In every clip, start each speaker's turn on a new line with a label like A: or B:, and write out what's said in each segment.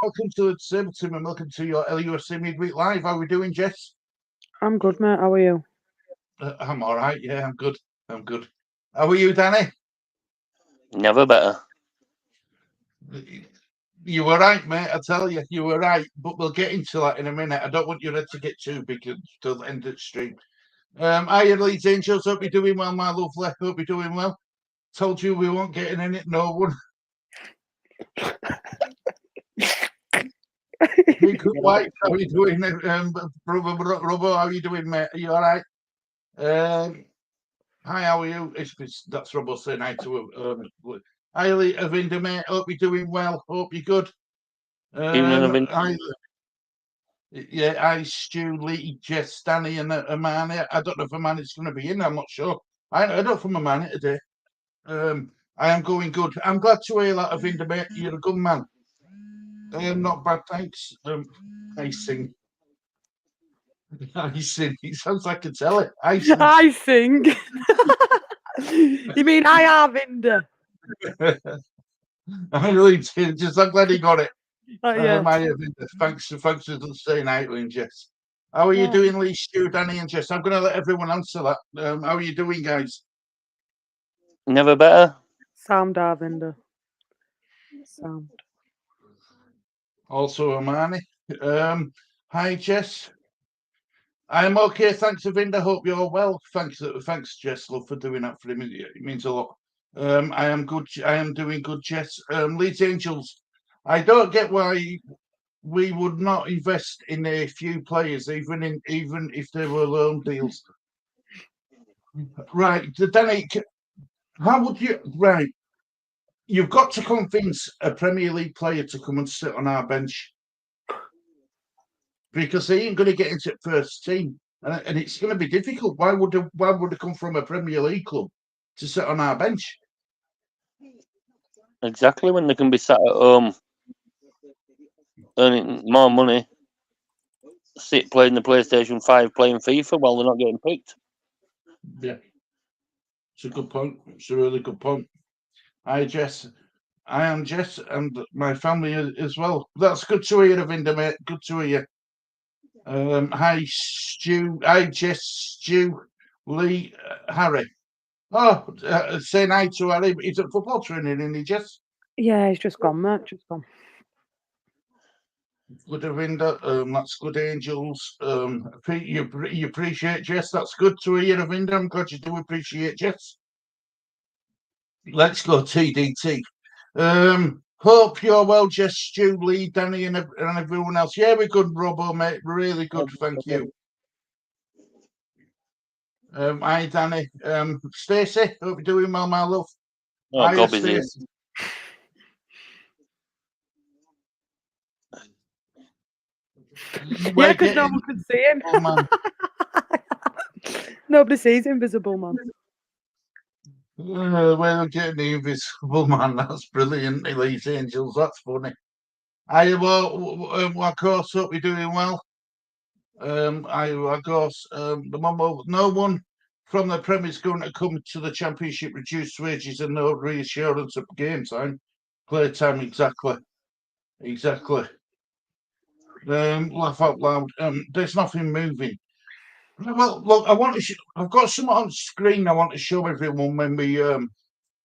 A: welcome to the Sabre Team and welcome to your LUFC Midweek Live. How are we doing, Jess?
B: I'm good, mate. How are you?
A: I'm all right. Yeah, I'm good. How are you, Danny?
C: Never better.
A: You were right, mate. I tell you, you were right. But we'll get into that in a minute. I don't want you to get too big until the end of the stream. Hiya, Leeds Angels. Hope you're doing well, my lovely. Hope you're doing well. Told you we won't get in it. No one. Big White, how are you doing? Rubbo, how are you doing, mate? Are you all right? Hi, how are you? That's Rubbo saying hi to hi, Avinda, mate. Hope you're doing well. Hope you're good. Hi, Stu, Lee, Jess, Danny, and Amani. I don't know if Amani's going to be in. I'm not sure. I don't from Amani today. I am going good. I'm glad to hear that, Avinda, mate. You're a good man. Not bad, thanks. I sing. I sing. It sounds like a telly. I
B: sing. You mean I have Inda?
A: I really did. Just I'm glad he got it.
B: Yeah.
A: Thanks for saying hi to him, Jess. How are you doing, Lee, Stu, Danny, and Jess? I'm going to let everyone answer that. How are you doing, guys?
C: Never better.
B: Sound, Arvinder. Sound.
A: Also, Amani. Hi, Jess. I'm okay, thanks, Avinda. Hope you're well. Thanks, Jess, love, for doing that for him. It means a lot. I am good. I am doing good, Jess. Leeds Angels. I don't get why we would not invest in a few players, even if they were loan deals. Right, Danny, how would you? Right, you've got to convince a Premier League player to come and sit on our bench because they ain't going to get into the first team, and it's going to be difficult. Why would they come from a Premier League club to sit on our bench?
C: Exactly, when they can be sat at home earning more money, sit playing the PlayStation 5, playing FIFA while they're not getting picked.
A: Yeah, it's a good point. It's a really good point. Hi, Jess. I am Jess, and my family as well. That's good to hear, Avinda, mate. Good to hear. Hi, Stu. Hi, Jess, Stu, Lee, Harry. Oh, saying hi to Harry. He's at football training, isn't he, Jess?
B: Yeah, he's just gone, mate. Just gone.
A: Good, Avinda. That's good, Angels. You appreciate Jess. That's good to hear, Avinda. I'm glad you do appreciate Jess. Let's go, TDT. Hope you're well, Jess, Stu, Lee, Danny, and everyone else. Yeah, we're good, Robbo, mate. Really good, thank you. Hi, Danny. Stacey, hope you're doing well, my love.
C: Oh,
A: Hi,
C: God,
A: Stacey.
B: Yeah, because no one can see him.
A: Man.
B: Nobody sees Invisible Man.
A: We're getting the Invisible Man. That's brilliant, Elite Angels. That's funny. Of course, hope you're doing well. Of course, no one from the Premier is going to come to the Championship reduced wages and no reassurance of game time, play time. Exactly. Laugh out loud. There's nothing moving. Well, look, I've got something on screen. I want to show everyone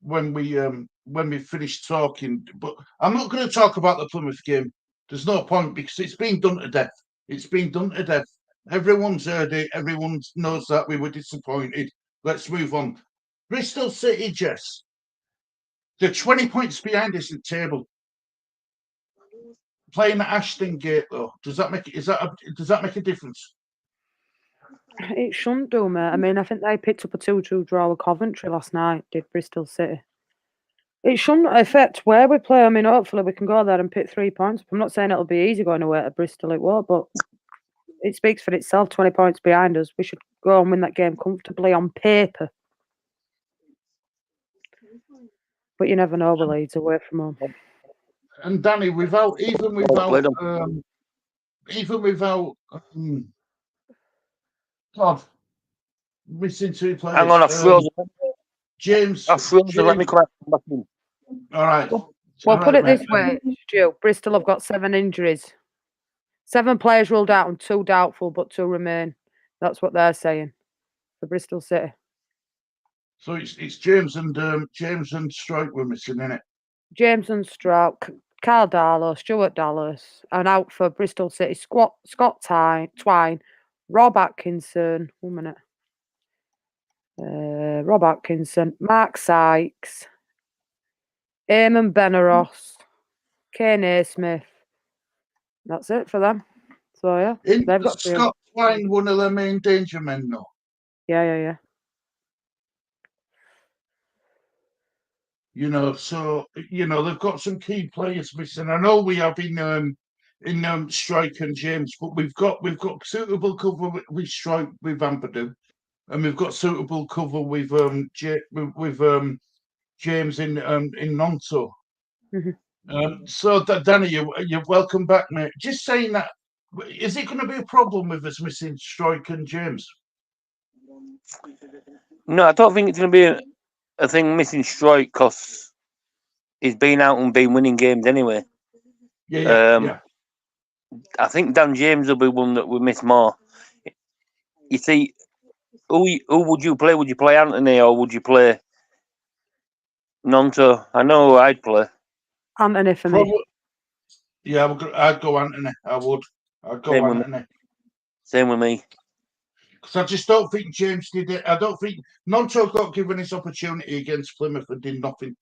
A: when we finish talking. But I'm not going to talk about the Plymouth game. There's no point because it's been done to death. It's been done to death. Everyone's heard it. Everyone knows that we were disappointed. Let's move on. Bristol City, Jess. They're 20 points behind us in the table. Playing at Ashton Gate, though, does that make a difference?
B: It shouldn't do, mate. I mean, I think they picked up a 2-2 draw with Coventry last night, did Bristol City. It shouldn't affect where we play. I mean, hopefully we can go there and pick 3 points. I'm not saying it'll be easy going away to Bristol, it won't, but it speaks for itself, 20 points behind us. We should go and win that game comfortably on paper. But you never know with Leeds away from home.
A: And Danny, even without God, missing 2 players.
C: Hang on, I've frozen.
A: James.
C: I've frozen. Let me come back in.
A: All right.
B: Well,
A: All
B: put
A: right,
B: it this
A: mate.
B: way, Stu. Bristol have got 7 injuries. 7 players ruled out and 2 doubtful, but 2 remain. That's what they're saying for Bristol City.
A: So it's James and Strike we're missing, in it.
B: James and Strout, Carl Darlow, Stuart Dallas, and out for Bristol City, Scott Twine, Rob Atkinson, 1 minute. Rob Atkinson, Mark Sykes, Eamon Benaros, Kane Naismith. That's it for them. So yeah,
A: Isn't
B: they've got 3.
A: Scott Twine one of their main danger men, though?
B: Yeah.
A: You know, so they've got some key players missing. I know we have in Strike and James, but we've got suitable cover with Strike with Ampadu, and we've got suitable cover with James in Nonto. So Danny, you're welcome back, mate. Just saying that, is it going to be a problem with us missing Strike and James?
C: No, I don't think it's going to be a thing missing Strike because he's been out and been winning games anyway.
A: Yeah.
C: I think Dan James will be one that we miss more. You see, who would you play? Would you play Anthony or would you play Nonto? I know who I'd play.
B: Anthony for me.
A: Yeah, I'd go Anthony. I'd go Anthony.
C: Same with me.
A: Because I just don't think James did it. I don't think Nonto got given his opportunity against Plymouth and did nothing.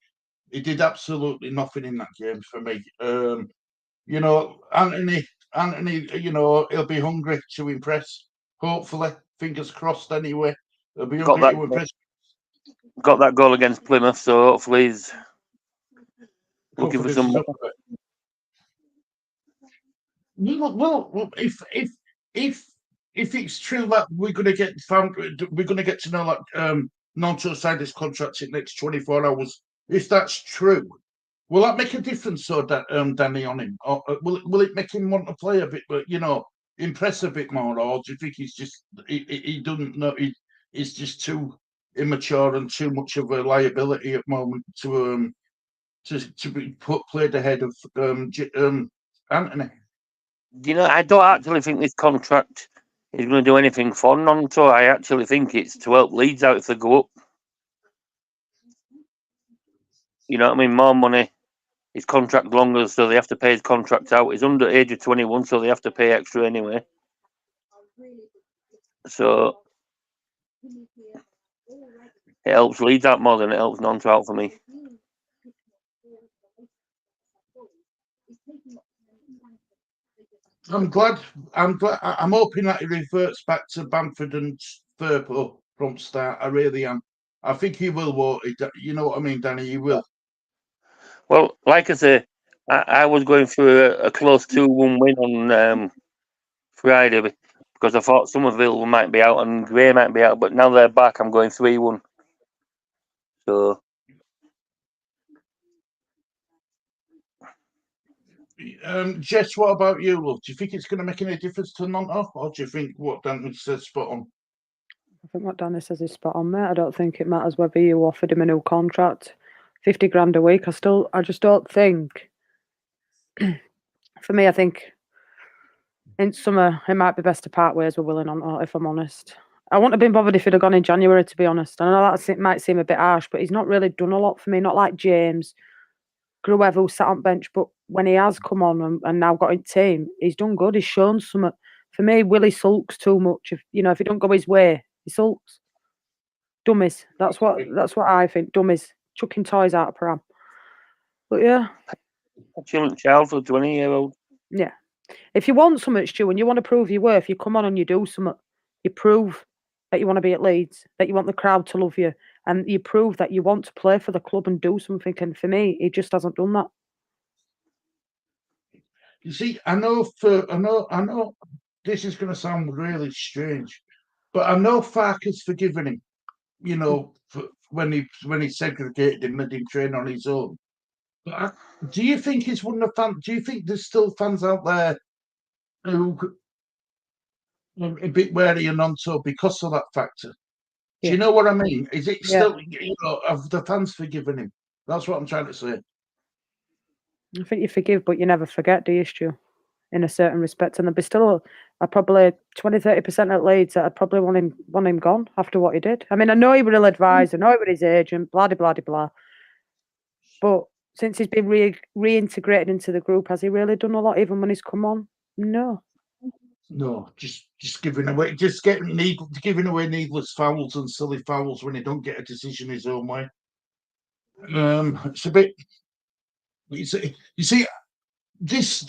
A: He did absolutely nothing in that game for me. Anthony, he'll be hungry to impress. Hopefully, fingers crossed. Anyway, he'll be hungry to impress.
C: Got that goal against Plymouth, so hopefully he's looking for some.
A: Well, if it's true that we're going to get to know that Nonto signed his contract in the next 24 hours, if that's true, will that make a difference, Danny, on him? Or will it make him want to play a bit, impress a bit more, or do you think he's just he doesn't know he's just too immature and too much of a liability at the moment to be played ahead of Anthony?
C: I don't actually think this contract is going to do anything for Nonto. I actually think it's to help Leeds out if they go up. You know what I mean? More money. His contract longer, so they have to pay his contract out. He's under age of 21, so they have to pay extra anyway. So it helps Leeds out more than it helps Nonto out for me.
A: I'm glad. I'm hoping that he reverts back to Bamford and Firpo from start. I really am. I think he will, won't he? You know what I mean, Danny? He will.
C: Well, like I say, I was going for a close 2-1 win on Friday because I thought Somerville might be out and Gray might be out, but now they're back. I'm going 3-1. So.
A: Jess, what about you, love? Do you think it's going to make any difference to Nonto, or do you think what Danny says spot on?
B: I think what Danny says is spot on, mate. I don't think it matters whether you offered him a new contract, 50 grand a week. I just don't think. For me, I think in summer it might be best to part ways with Willie Nonto, if I'm honest. I wouldn't have been bothered if he'd have gone in January, to be honest. I know that might seem a bit harsh, but he's not really done a lot for me. Not like James, Gruev, who sat on bench, but when he has come on and now got in team, he's done good. He's shown something. For me, Willie sulks too much. If he don't go his way, he sulks. Dummies. That's what I think. Dummies. Chucking toys out of pram. But yeah.
C: A child for a 20-year-old.
B: Yeah. If you want something, Stu, and you want to prove your worth, you come on and you do something. You prove that you want to be at Leeds, that you want the crowd to love you, and you prove that you want to play for the club and do something. And for me, he just hasn't done that.
A: You see, I know this is going to sound really strange, but I know Farker's forgiven him, when he segregated him, made him train on his own. But do you think he's one of the fans? Do you think there's still fans out there who are a bit wary of Nonto because of that factor? Do you know what I mean? Is it still, have the fans forgiven him? That's what I'm trying to say.
B: I think you forgive, but you never forget, do you, Stu? In a certain respect, and there'd be still probably 20-30% at Leeds that I'd probably want him gone after what he did. I mean, I know he was ill advised, I know it was his agent, blah blah blah blah. But since he's been reintegrated into the group, has he really done a lot? Even when he's come on, no.
A: No, just giving away, giving away needless fouls and silly fouls when he don't get a decision his own way. It's a bit. You see, this.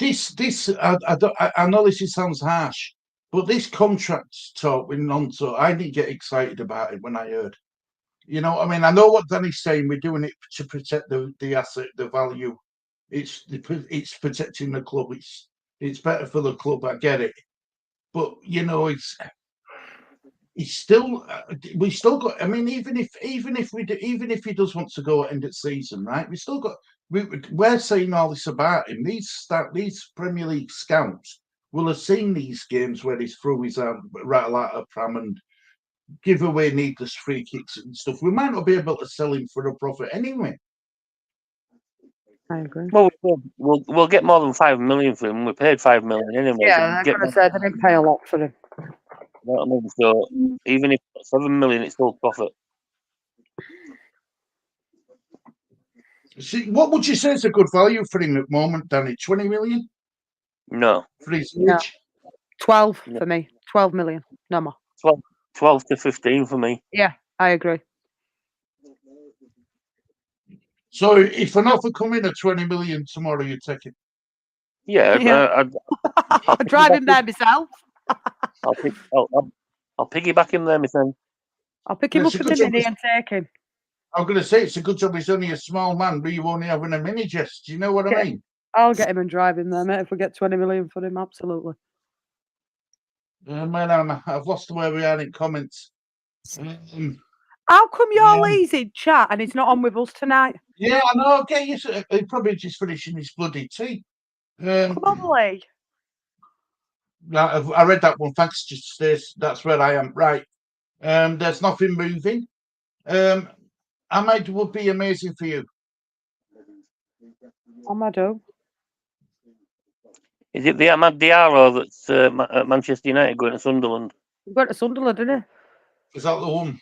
A: I know this sounds harsh, but this contract talk with Nonto, I didn't get excited about it when I heard. You know, I mean, I know what Danny's saying. We're doing it to protect the asset, the value. It's protecting the club. It's better for the club. I get it, but you know, it's still we still got. I mean, even if he does want to go at end of season, right? We still got. We're saying all this about him. These Premier League scouts will have seen these games where he's through his rattle out of pram and give away needless free kicks and stuff. We might not be able to sell him for a profit anyway.
B: I agree.
C: Well, we'll get more than 5 million for him. We paid 5 million anyway.
B: Yeah,
C: so
B: I'm gonna say they didn't pay a lot for him.
C: You know what I mean? So even if 7 million, it's still profit.
A: See, what would you say is a good value for him at the moment, Danny? 20 million?
C: No.
A: For his
B: No.
A: age?
B: 12 for me. 12 million. No more.
C: 12 to 15 for me.
B: Yeah, I agree.
A: So if an offer come in at 20 million tomorrow, you take it?
C: Yeah.
B: I'll drive him there myself.
C: I'll piggyback him there myself.
B: I'll pick him up with the mini and take him.
A: I'm going to say it's a good job he's only a small man, but you're only having a mini, Jess. Do you know what I mean?
B: I'll get him and drive him there, mate. If we get 20 million for him, absolutely.
A: Man, I've lost where we are in comments.
B: How come you're lazy in chat and he's not on with us tonight?
A: Yeah, I know. Okay, he's probably just finishing his bloody tea.
B: Come on, Lee.
A: I read that one. Thanks, just Stace. That's where I am. Right. There's nothing moving. Ahmed would be amazing for you.
B: Amado.
C: Is it the Ahmad Diarra that's at Manchester United going to Sunderland?
B: He's going to Sunderland, didn't
A: Is that the one?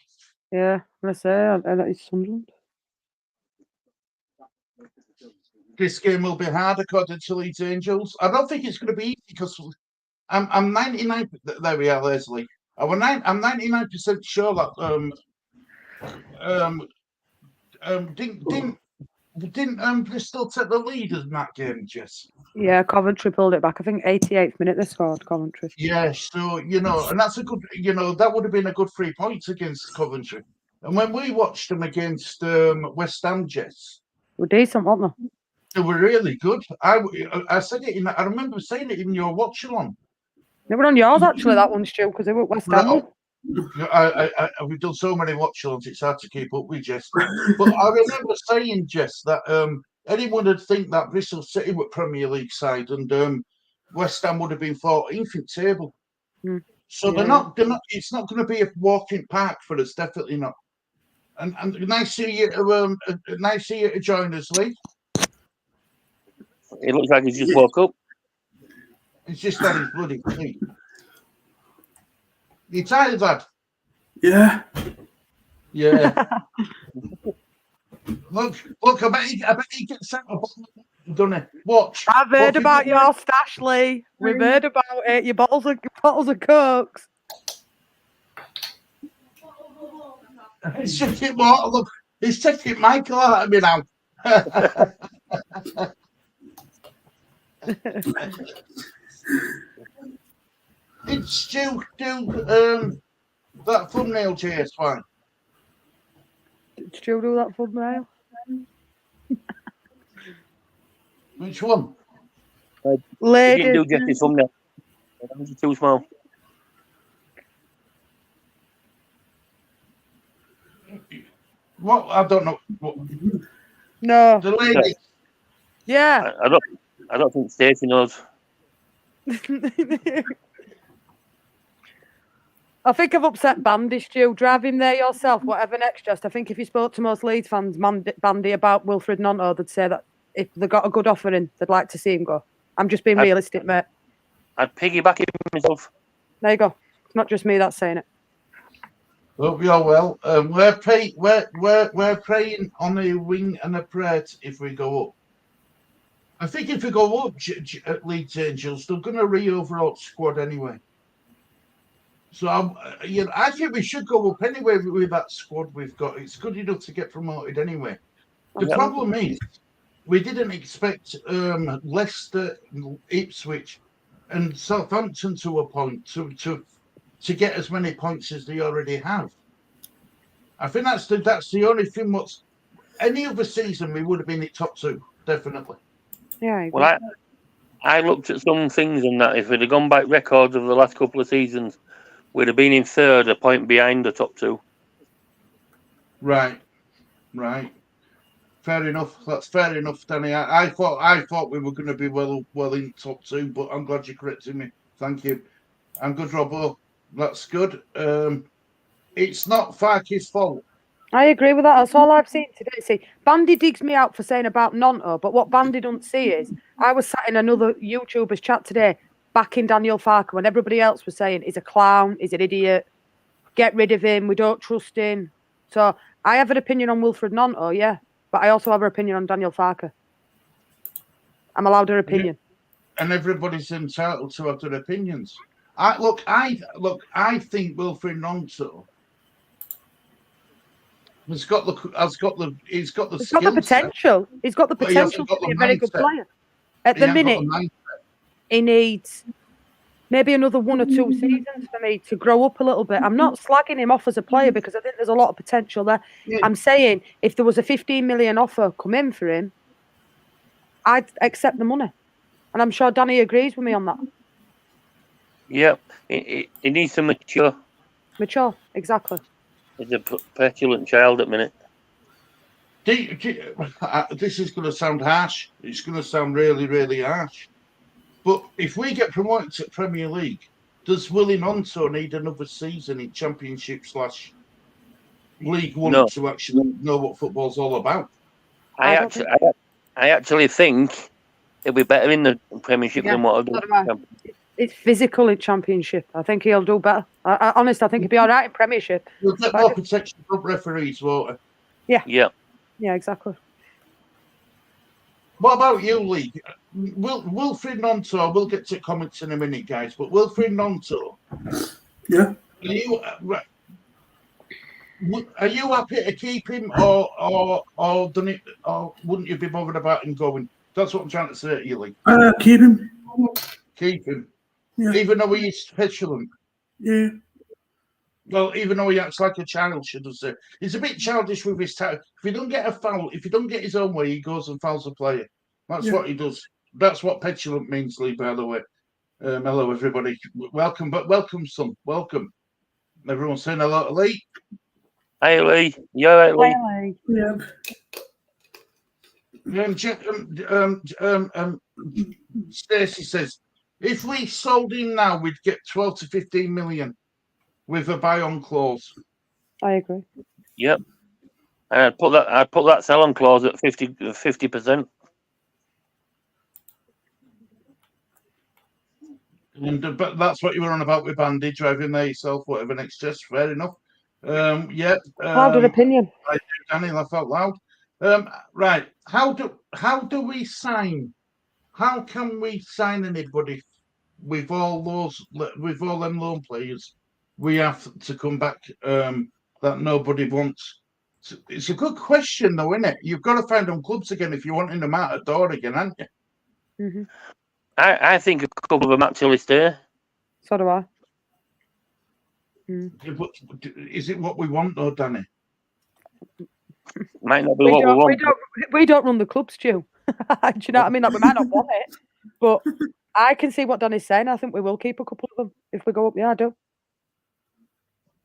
B: he? Yeah, I'm going to say it's Sunderland.
A: This game will be hard according to Leeds Angels. I don't think it's going to be easy because I'm 99. There we are, Leslie. I'm 99% sure that didn't Bristol take the lead in that game, Jess?
B: Yeah, Coventry pulled it back. I think 88th minute they scored, Coventry.
A: Yeah, so and that's a good. That would have been a good 3 points against Coventry. And when we watched them against West Ham, Jess,
B: They were decent, weren't they?
A: they were really good. I said it I remember saying it in your watch along.
B: They were on yours actually, that one, Stu, because they were at West Ham.
A: We've done so many watch-alongs, it's hard to keep up with, Jess. But I remember saying, Jess, that anyone would think that Bristol City were Premier League side and West Ham would have been 14th in table. So they're not. It's not going to be a walking park for us, definitely not. And nice to see you. Nice to see you to join us, Lee.
C: It looks like he's just woke up.
A: It's just on his bloody feet. You tired, lad?
D: Yeah.
A: Yeah. Look, I bet he gets set up, doesn't he? Watch.
B: I've heard about your stash, Lee. We've heard about it. Your bottles of Cokes.
A: It's taking more. Look, he's taking Michael out of me now. It's still that thumbnail, JS fine.
B: Did Stu do that thumbnail?
A: Which one?
B: Ladies.
C: He didn't do just his thumbnail. That was too small.
A: What? I don't know. What?
B: No.
A: The lady.
B: Yeah.
C: I don't think Stacey knows.
B: I think I've upset Bandy, Stu. Drive him there yourself, whatever next, just. I think if you spoke to most Leeds fans, Bandy, about Wilfred Nonto, they'd say that if they got a good offer in, they'd like to see him go. I'm just being realistic, mate.
C: I'd piggyback it myself.
B: There you go. It's not just me that's saying it.
A: Hope you're well. We're praying on a wing and a prayer if we go up. I think if we go up at Leeds Angels, they're going to re-overhaul squad anyway. So I think we should go up anyway with that squad we've got. It's good enough to get promoted anyway. The problem is we didn't expect Leicester, Ipswich, and Southampton to a point to get as many points as they already have. I think that's the only thing. What's any other season we would have been in top 2, definitely.
B: Yeah.
C: Well, I looked at some things and that if we'd have gone back records of the last couple of seasons, we'd have been in 3rd, a point behind the top 2.
A: Right. Fair enough. That's fair enough, Danny. I thought we were going to be well in top 2, but I'm glad you corrected me. Thank you. I'm good, Robbo. That's good. It's not Farke's fault.
B: I agree with that. That's all I've seen today. See, Bandy digs me out for saying about Nonto, but what Bandy don't see is I was sat in another YouTuber's chat today backing Daniel Farke when everybody else was saying he's a clown, he's an idiot, get rid of him, we don't trust him. So I have an opinion on Wilfred Nonto, yeah, but I also have an opinion on Daniel Farke. I'm allowed an opinion.
A: Yeah. And everybody's entitled to have their opinions. I think Wilfred Nonto he's got the
B: potential. He's got the potential to be a very good player. At the minute, he needs maybe another 1 or 2 seasons for me to grow up a little bit. I'm not slagging him off as a player because I think there's a lot of potential there. Yeah. I'm saying if there was a 15 million offer come in for him, I'd accept the money. And I'm sure Danny agrees with me on that.
C: Yeah, he needs to mature.
B: Mature, exactly.
C: He's a petulant child at the minute.
A: This is going to sound harsh. It's going to sound really, really harsh. But if we get promoted to Premier League, does Willie Nonto need another season in Championship / League One to actually know what football's all about?
C: I actually think he'll be better in the Premiership than what he'll do.
B: It's physical in Championship. I think he'll do better. Honestly, I think he'll be all right in Premiership.
A: He'll get more protection from referees, won't
B: he?
C: Yeah.
B: Yeah, exactly.
A: What about you, Lee? Wilfred Nonto, we'll get to comments in a minute, guys, but Wilfred Nonto.
D: Yeah.
A: Are you happy to keep him or wouldn't you be bothered about him going? That's what I'm trying to say to you, Lee.
D: Keep him.
A: Keep him.
D: Yeah.
A: Even though he's petulant.
D: Yeah.
A: Well, even though he acts like a child, should I say. He's a bit childish with his tackle. If he don't get a foul, if he don't get his own way, he goes and fouls a player. That's what he does. That's what petulant means, Lee, by the way. Hello, everybody. Welcome, son. Welcome. Everyone's saying hello to Lee.
C: Hey, Lee. You all right, Lee?
D: Yeah.
A: Stacey says, if we sold him now, we'd get 12 to 15 million with a buy-on clause.
B: I agree.
C: Yep. And I'd put that sell-on clause at 50%.
A: And but that's what you were on about with Bandy driving there yourself, whatever. Next, just fair enough.
B: Loud opinion.
A: I do, Danny. Laugh out loud. Right. How do we sign? How can we sign anybody with all them loan players? We have to come back that nobody wants. It's a good question, though, isn't it? You've got to find them clubs again if you're wanting them out the door again, aren't you?
B: Mm-hmm.
C: I think a couple of them actually stay.
B: So do I.
A: Is it what we want, though, Danny?
C: Might not be what we want.
B: We don't run the club, Stu. Do you know what I mean? Like, we might not want it, but I can see what Danny's saying. I think we will keep a couple of them if we go up. Yeah, I do.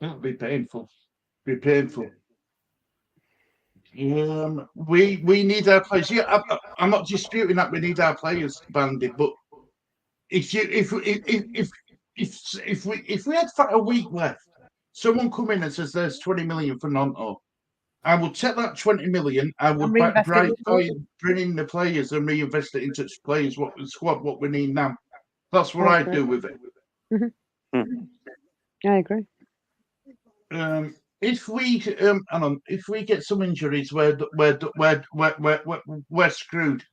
A: That'll be painful. We need our players. Yeah, I'm not disputing that we need our players, Bandy. But if we had a week left, someone come in and says there's 20 million for Nonto, I would take that 20 million. I would
B: reinvest it
A: bring in the players and reinvest it into players. What the squad? What we need now. That's what
B: I
A: I'd
B: agree.
A: do with it.
B: I agree.
A: If we if we get some injuries, we're screwed.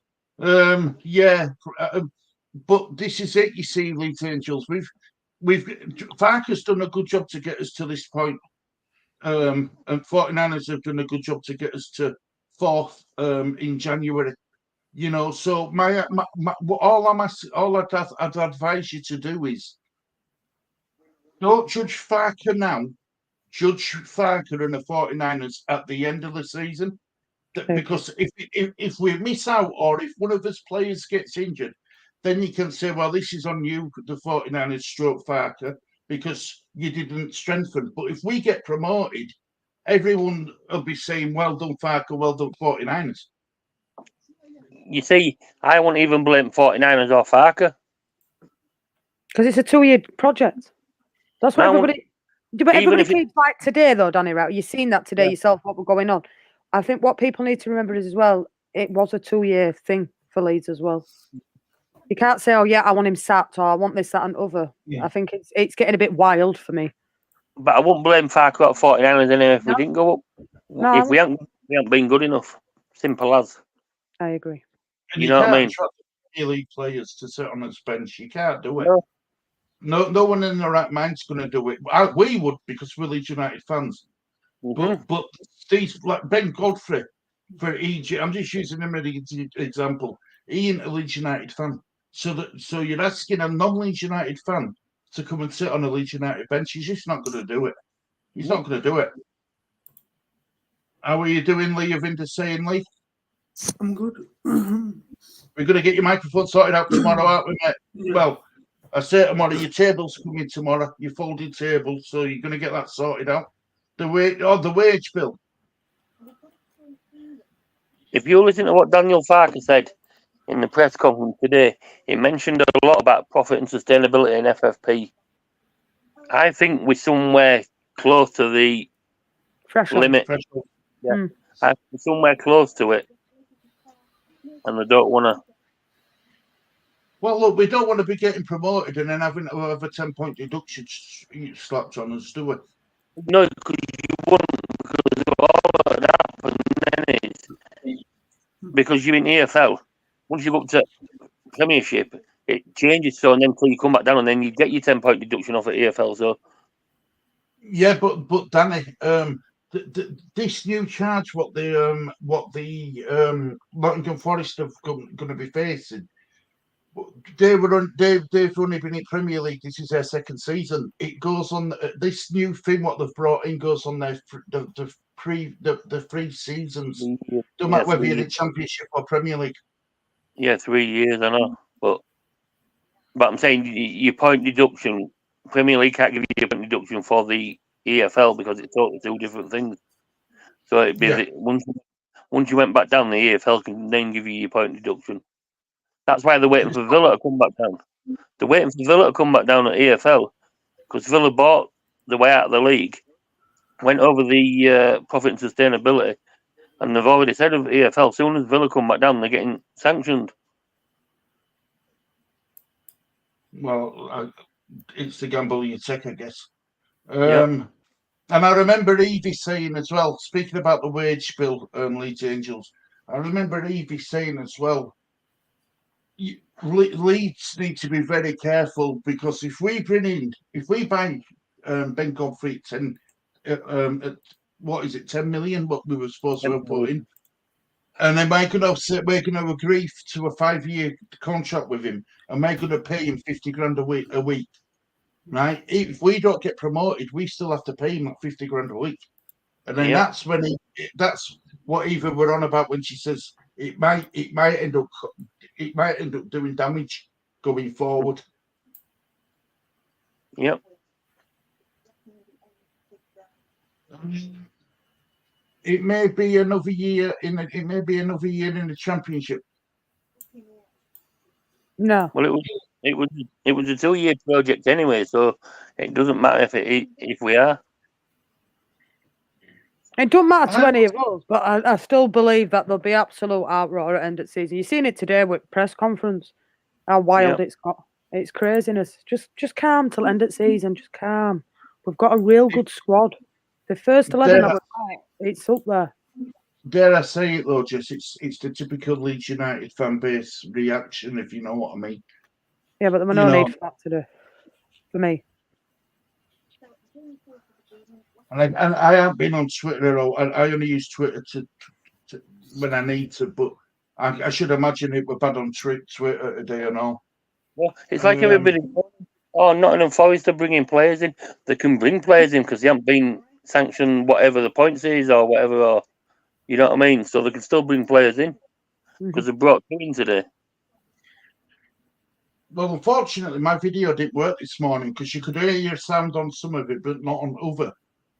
A: But this is it. You see, Leeds Angels, Farker's done a good job to get us to this point. And 49ers have done a good job to get us to 4th in January. You know, so all I'd advise you to do is don't judge Farker now. Judge Farker and the 49ers at the end of the season. Because if we miss out or if one of us players gets injured, then you can say, well, this is on you, the 49ers stroke Farker, because you didn't strengthen. But if we get promoted, everyone will be saying, well done, Farker, well done, 49ers.
C: You see, I won't even blame 49ers or Farker.
B: Because it's a 2-year project. That's what everybody... But everybody keeps like today, though, Danny, right? You've seen that today yourself, what was going on. I think what people need to remember is as well, it was a 2-year thing for Leeds as well. You can't say, oh, yeah, I want him sacked or I want this, that and other. Yeah. I think it's getting a bit wild for me.
C: But I wouldn't blame Farker at 49ers anyway if we didn't go up. No, if we haven't been good enough. Simple as.
B: I agree.
A: And you know what I mean? League players to sit on his bench. You can't do it. No one in the right mind's going to do it. We would, because we're Leeds United fans. Mm-hmm. But these, like Ben Godfrey for Egypt, I'm just using him as an example. He ain't a Leeds United fan. So you're asking a non-Leeds United fan to come and sit on a Leeds United bench. He's just not going to do it. He's not going to do it. How are you doing, Lee? You've been to saying, Lee?
D: I'm good.
A: We're going to get your microphone sorted out tomorrow, aren't we, mate? Yeah. Well, I say tomorrow, your table's coming tomorrow, your folding table, so you're going to get that sorted out. The wage bill.
C: If you listen to what Daniel Farker said in the press conference today, he mentioned a lot about profit and sustainability in FFP. I think we're somewhere close to the limit. Yeah, I think we're somewhere close to it, and I don't want to.
A: Well, look, we don't want to be getting promoted and then having to have a 10-point deduction slapped on us, do we?
C: No, because you wouldn't, because of all of that happens, because you're in EFL. Once you go up to Premiership, it changes so, and then until you come back down, and then you get your 10-point deduction off at EFL. So,
A: yeah, but Danny, this new charge, what the Nottingham Forest are going to be facing. They've only been in Premier League. This is their second season. It goes on this new thing. What they've brought in goes on their the 3 seasons. Don't matter whether you're in Championship or Premier League.
C: Yeah, 3 years. I know, but I'm saying your point deduction. Premier League can't give you a point deduction for the EFL because it's totally 2 different things. So it'd be once you went back down, the EFL can then give you your point deduction. That's why they're waiting for Villa to come back down. They're waiting for Villa to come back down at EFL because Villa bought the way out of the league, went over the profit and sustainability, and they've already said of EFL, as soon as Villa come back down, they're getting sanctioned.
A: Well, it's the gamble you take, I guess. And I remember Evie saying as well, speaking about the wage bill, Leeds Angels, I remember Evie saying as well, Leeds need to be very careful because if we buy Ben Godfrey at what is it, 10 million, what we were supposed to have put in, and then we're going to agree to a 5-year contract with him, and we're going to pay him 50 grand a week, right? If we don't get promoted, we still have to pay him 50 grand a week, and then that's when that's what Eva were on about when she says it might end up doing damage going forward.
C: Yep.
A: It may be another year in the Championship.
B: No.
C: Well, it was a 2-year project anyway, so it doesn't matter if we are.
B: It don't matter to
A: I-
B: any of us, but I still believe that there'll be absolute outroar at end of season. You've seen it today with press conference, how wild it's got. It's craziness. Just calm till end of season. Just calm. We've got a real good squad. The first 11 that we've got, it's up there.
A: Dare I say it though, Jess? It's the typical Leeds United fan base reaction, if you know what I mean.
B: Yeah, but there were no need for that today, for me.
A: And I haven't been on Twitter at all. I only use Twitter to when I need to, but I should imagine it were bad on Twitter today and all.
C: Well, it's like everybody. Oh, Nottingham Forest are bringing players in. They can bring players in because they haven't been sanctioned, whatever the points is or whatever. Or you know what I mean. So they can still bring players in because they brought two in today.
A: Well, unfortunately, my video didn't work this morning because you could hear your sound on some of it, but not on other.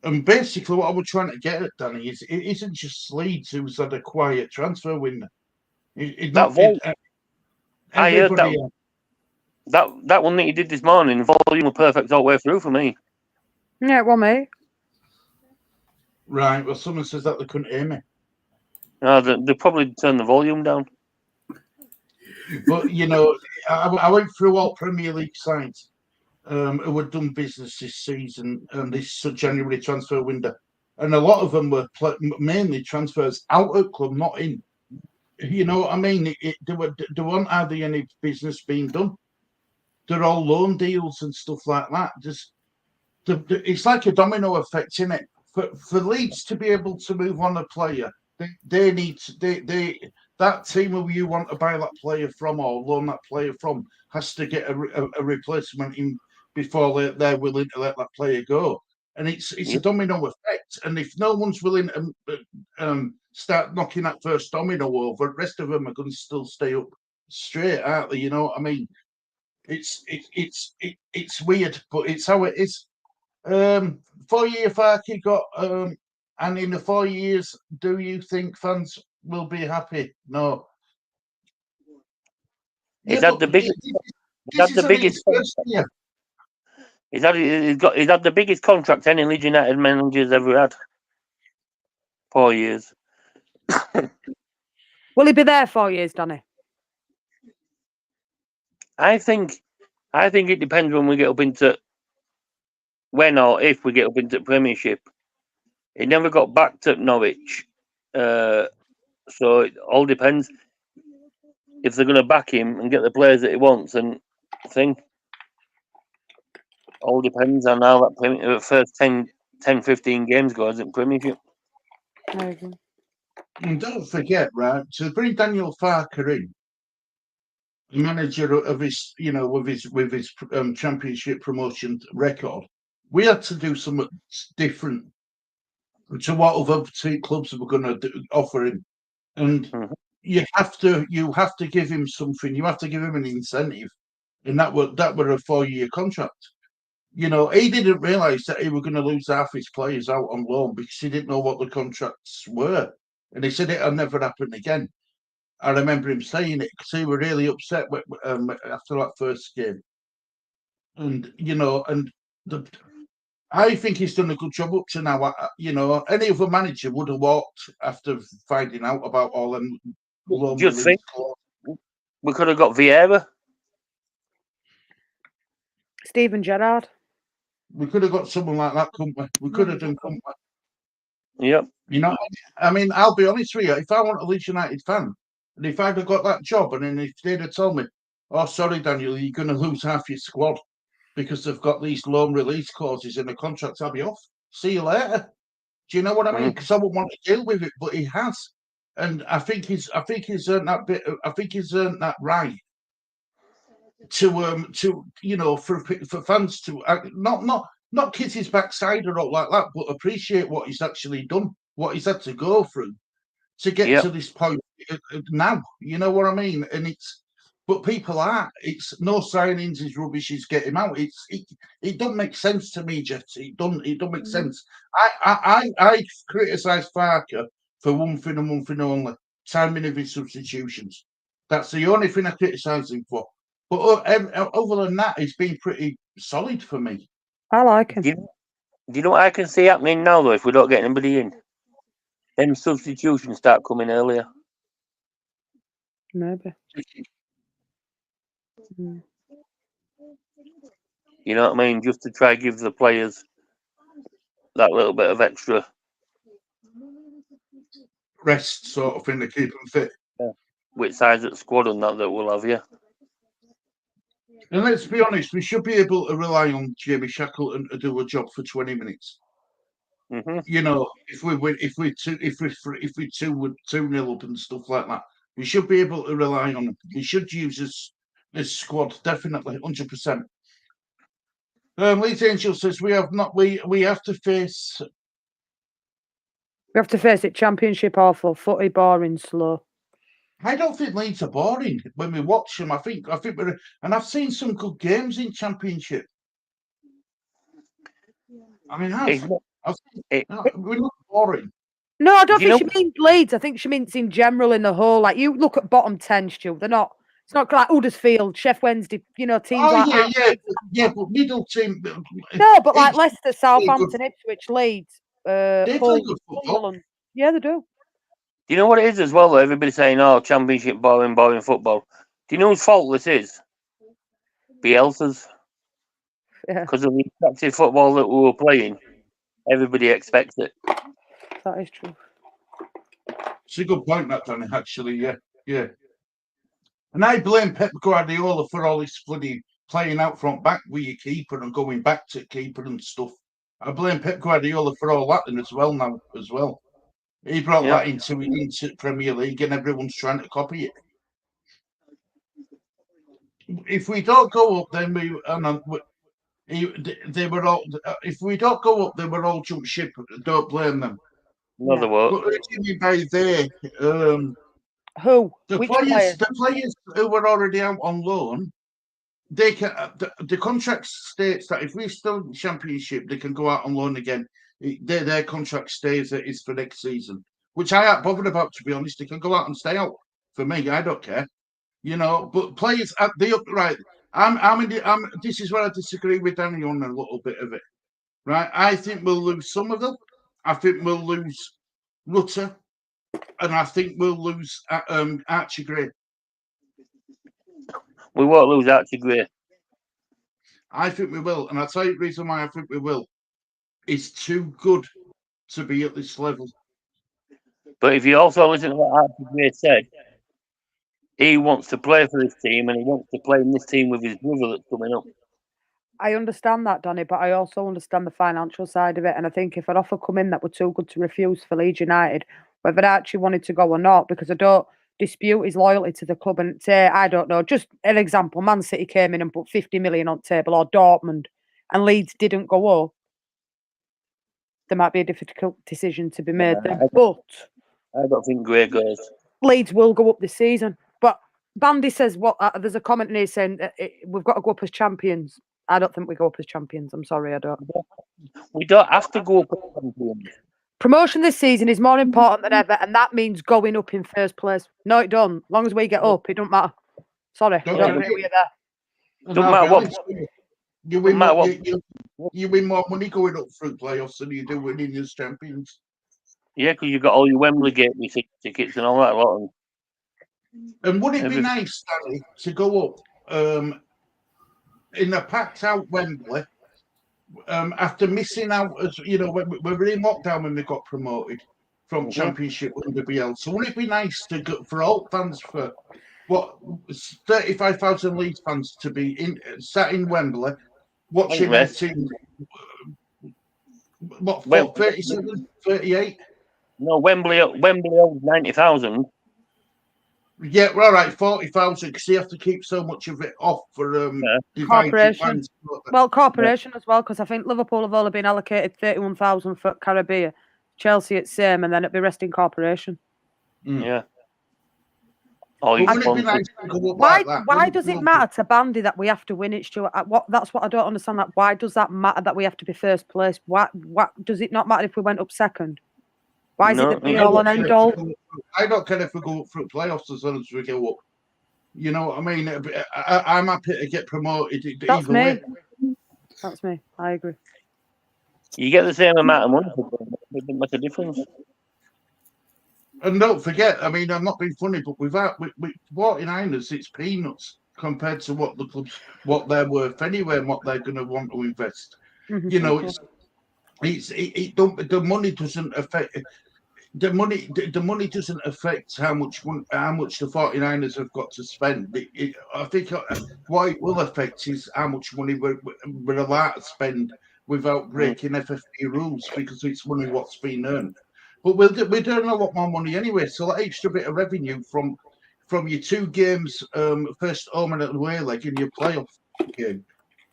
A: And basically, what I was trying to get at, Danny, is it isn't just Leeds who's had a quiet transfer window. I
C: heard that one that you did this morning. The volume was perfect all the way through for me.
B: Yeah, well, me.
A: Right. Well, someone says that they couldn't hear me.
C: No, they probably turned the volume down.
A: But you know, I went through all Premier League sides who had done business this season and this January transfer window, and a lot of them were mainly transfers out of club, not in. You know what I mean? There weren't hardly any business being done. They're all loan deals and stuff like that. It's like a domino effect, isn't it? For Leeds to be able to move on a player, they need that team who you want to buy that player from or loan that player from has to get a replacement in before they're willing to let that player go. And it's a domino effect. And if no one's willing to start knocking that first domino over, the rest of them are going to still stay up straight, aren't they? You know what I mean? It's weird, but it's how it is. 4-year Farke got and in the 4 years, do you think fans will be happy? No.
C: Is that the biggest? Is that the biggest? He's had the biggest contract any Leeds United manager's ever had. 4 years.
B: Will he be there 4 years, Danny?
C: I think it depends when we get up into when or if we get up into Premiership. He never got back to Norwich, so it all depends if they're going to back him and get the players that he wants. And I think all depends on how that first 10, 15 games goes in Premiership.
B: I agree.
A: And don't forget, right, to bring Daniel Farke in, manager of his, you know, with his championship promotion record, we had to do something different to what other clubs were going to offer him, and you have to give him something. You have to give him an incentive, and that were a 4-year contract. You know, he didn't realise that he was going to lose half his players out on loan because he didn't know what the contracts were, and he said it'll never happen again. I remember him saying it because he was really upset after that first game. And, you know, I think he's done a good job up to now. You know, any other manager would have walked after finding out about all them.
C: Do you think we could have got Vieira?
B: Steven Gerrard.
A: We could have got someone like that, couldn't we? We could have done, couldn't we?
C: Yep.
A: You know, I mean, I'll be honest with you. If I want a Leeds United fan, and if I'd have got that job, and then if they'd have told me, "Oh, sorry, Daniel, you're going to lose half your squad because they've got these loan release clauses in the contract," I'll be off. See you later. Do you know what I mean? Because I wouldn't want to deal with it, but he has, and I think he's earned that bit. I think he's earned that right to you know, for fans to not kiss his backside or all like that, but appreciate what he's actually done, what he's had to go through to get to this point now. You know what I mean? And but people are. It's no signings is rubbish. Is get him out. It don't make sense to me, Jet. It don't make sense. I criticise Farke for one thing and one thing only: timing of his substitutions. That's the only thing I criticise him for. But other than that, it's been pretty solid for me.
B: I like him.
C: Do you know what I can see happening now, though, if we don't get anybody in? them substitutions start coming earlier.
B: Maybe. Mm.
C: You know what I mean? Just to try give the players that little bit of extra.
A: Rest sort of thing to keep them fit.
C: Which size of squad and that we'll have, yeah.
A: And let's be honest, we should be able to rely on Jamie Shackleton to do a job for 20 minutes.
C: Mm-hmm.
A: You know, if we 2-0 up and stuff like that, we should be able to rely on him. We should use this squad definitely 100%. Leeds Angel says we have to face.
B: We have to face it. Championship awful, footy boring, slow.
A: I don't think Leeds are boring when we watch them. I think we're, and I've seen some good games in Championship. I mean, we're not boring.
B: No, I don't think she means Leeds. I think she means in general in the whole. Like you look at bottom 10, Stu. They're not. It's not like Huddersfield, Sheff Wednesday. You know, teams like
A: yeah, but middle team.
B: No, but like Leicester, Southampton, Ipswich, Leeds,
A: they play good football.
B: Yeah, they do.
C: Do you know what it is as well? Though? Everybody's saying, "Oh, Championship boring football." Do you know whose fault this is? Bielsa's.
B: Yeah.
C: Because of the attractive football that we were playing, everybody expects it.
B: That is true.
A: It's a good point, that Danny. Actually, yeah. And I blame Pep Guardiola for all his bloody playing out front back with your keeper and going back to keeper and stuff. I blame Pep Guardiola for all that and as well. He brought that into Premier League and everyone's trying to copy it. If we don't go up, then they were all. If we don't go up, they were all jump ship. Don't blame them.
C: No, they won't.
A: But what do you mean by they?
B: Who?
A: Which players? The players who were already out on loan. They can. The contract states that if we're still in the Championship, they can go out on loan again. Their contract stays is for next season, which I ain't bothered about, to be honest. They can go out and stay out. For me, I don't care. You know, but players at the upright. This is where I disagree with Danny on a little bit of it. Right? I think we'll lose some of them. I think we'll lose Rutter, and I think we'll lose Archie Gray.
C: We won't lose Archie Gray.
A: I think we will, and I'll tell you the reason why I think we will. He's too good to be at this level.
C: But if you also listen to what Archie Gray said, he wants to play for this team and he wants to play in this team with his brother that's coming up.
B: I understand that, Donny, but I also understand the financial side of it. And I think if an offer come in that were too good to refuse for Leeds United, whether Archie wanted to go or not, because I don't dispute his loyalty to the club and say, I don't know, just an example, Man City came in and put 50 million on the table, or Dortmund, and Leeds didn't go up, there might be a difficult decision to be made there. But
C: I don't think Gray goes.
B: Leeds will go up this season. But Bandy says, there's a comment in here saying we've got to go up as champions. I don't think we go up as champions. I'm sorry, I don't.
C: We don't have to go up as champions.
B: Promotion this season is more important than ever, and that means going up in first place. No, it don't. As long as we get up, it don't matter. Sorry, I don't agree with you there.
C: Don't matter what.
A: You win more money going up through playoffs than you do winning as champions.
C: Yeah, because you've got all your Wembley Gate tickets and all that lot.
A: And would it be nice, Danny, to go up in a packed out Wembley after missing out, as you know, we were in lockdown when we got promoted from Championship under BL. So would it be nice to go for all fans, for 35,000 Leeds fans to be sat in Wembley watching their team? What, 37, 38?
C: No, Wembley holds 90,000.
A: Yeah, well, all right, 40,000 because you have to keep so much of it off for
B: corporation. Well, corporation as well, because I think Liverpool have only been allocated 31,000 for Caribbean. Chelsea it's same, and then it'd be resting corporation.
C: Yeah.
B: Why does it matter to Bandy that we have to win it, Stuart? That's what I don't understand. That why does that matter that we have to be first place? What does it not matter if we went up second? Why is it the be all and end all?
A: I don't care if we go up for playoffs as long as we go up. You know what I mean? I'm happy to get promoted.
B: That's me. Way. That's me. I agree.
C: You get the same amount of money. It doesn't make a difference.
A: And don't forget, I mean, I'm not being funny, but with 49ers, it's peanuts compared to what the clubs, what they're worth anyway, and what they're going to want to invest.
B: Mhm.
A: You know, the money doesn't affect. The money doesn't affect how much the 49ers have got to spend. I think what it will affect is how much money we're allowed to spend without breaking FFP rules, because it's money what's been earned. But we're doing a lot more money anyway, so that extra bit of revenue from your 2 games, first home and away leg in your playoff game,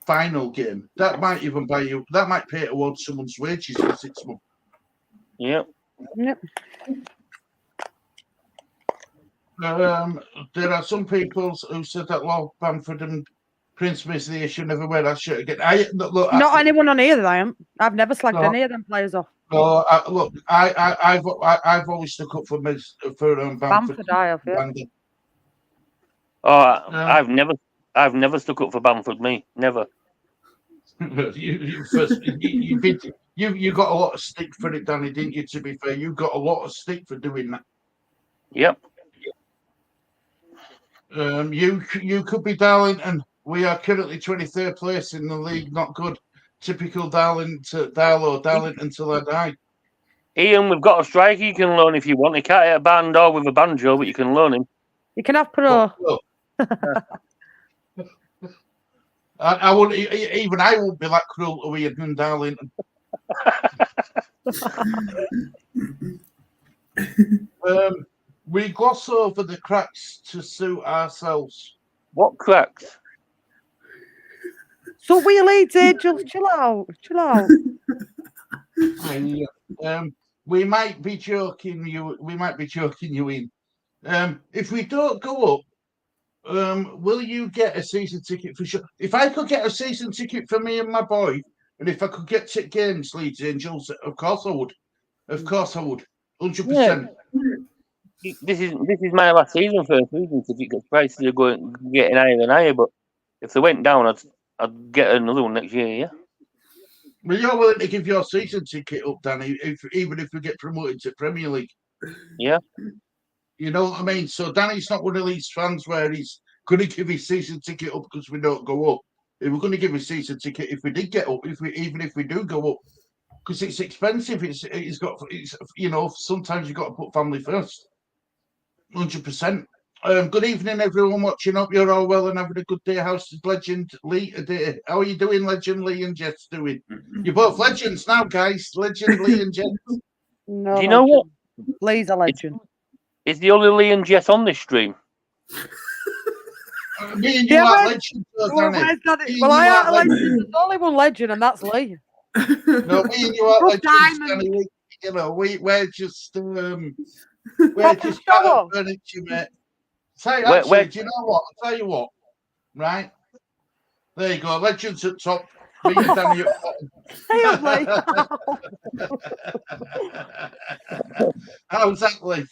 A: final game, that might even buy you. That might pay towards someone's wages for 6 months.
C: Yep.
B: Yep.
A: There are some people who said that Lord Bamford and Prince Smith the issue never wear that shirt again.
B: Not anyone on either. I've never slagged any of them players off.
A: I've always stuck up for Bamford.
B: Bamford, I have, yeah.
C: Oh, I've never stuck up for Bamford. Me, never.
A: You got a lot of stick for it, Danny, didn't you? To be fair, you got a lot of stick for doing that.
C: Yep.
A: You could be Darlington. We are currently 23rd place in the league. Not good. Typical Darlington till I die.
C: Ian, we've got a striker you can learn if you want. He can't hit a band or with a banjo, but you can learn him.
B: You can have pro.
A: I wouldn't even. I won't be that cruel to Ian and Darlington. We gloss over the cracks to suit ourselves.
C: What cracks?
B: So we Leeds, just chill out.
A: We might be joking you in. If we don't go up, will you get a season ticket for sure? If I could get a season ticket for me and my boy, and if I could get to games, Leeds Angels, of course I would. 100%.
C: This is my last season for a season ticket because prices are getting higher and higher. But if they went down, I'd get another one next year. Yeah.
A: Well, you're willing to give your season ticket up, Danny, even if we get promoted to Premier League.
C: Yeah.
A: You know what I mean? So Danny's not one of these fans where he's going to give his season ticket up because we don't go up. We're going to give his season ticket if we did get up, even if we do go up, because it's expensive. It's sometimes you've got to put family first. 100%. Good evening, everyone watching. Hope you're all well and having a good day. How's Legend Lee today? How are you doing, Legend Lee and Jess doing? You're both legends now, guys. Legend Lee and Jess.
B: No,
C: do you know what?
B: Lee's a legend.
C: It's the only Lee and Jess on this stream.
A: Me and you are legends, Danny.
B: Well, I are a legend. There's only one legend, and that's Lee.
A: No, me and you are legends, Danny. You know, we're just part of furniture, mate. Do you know what? I'll tell you what, right? There you go, legends at top. Me and Danny at bottom. How's that, Lee?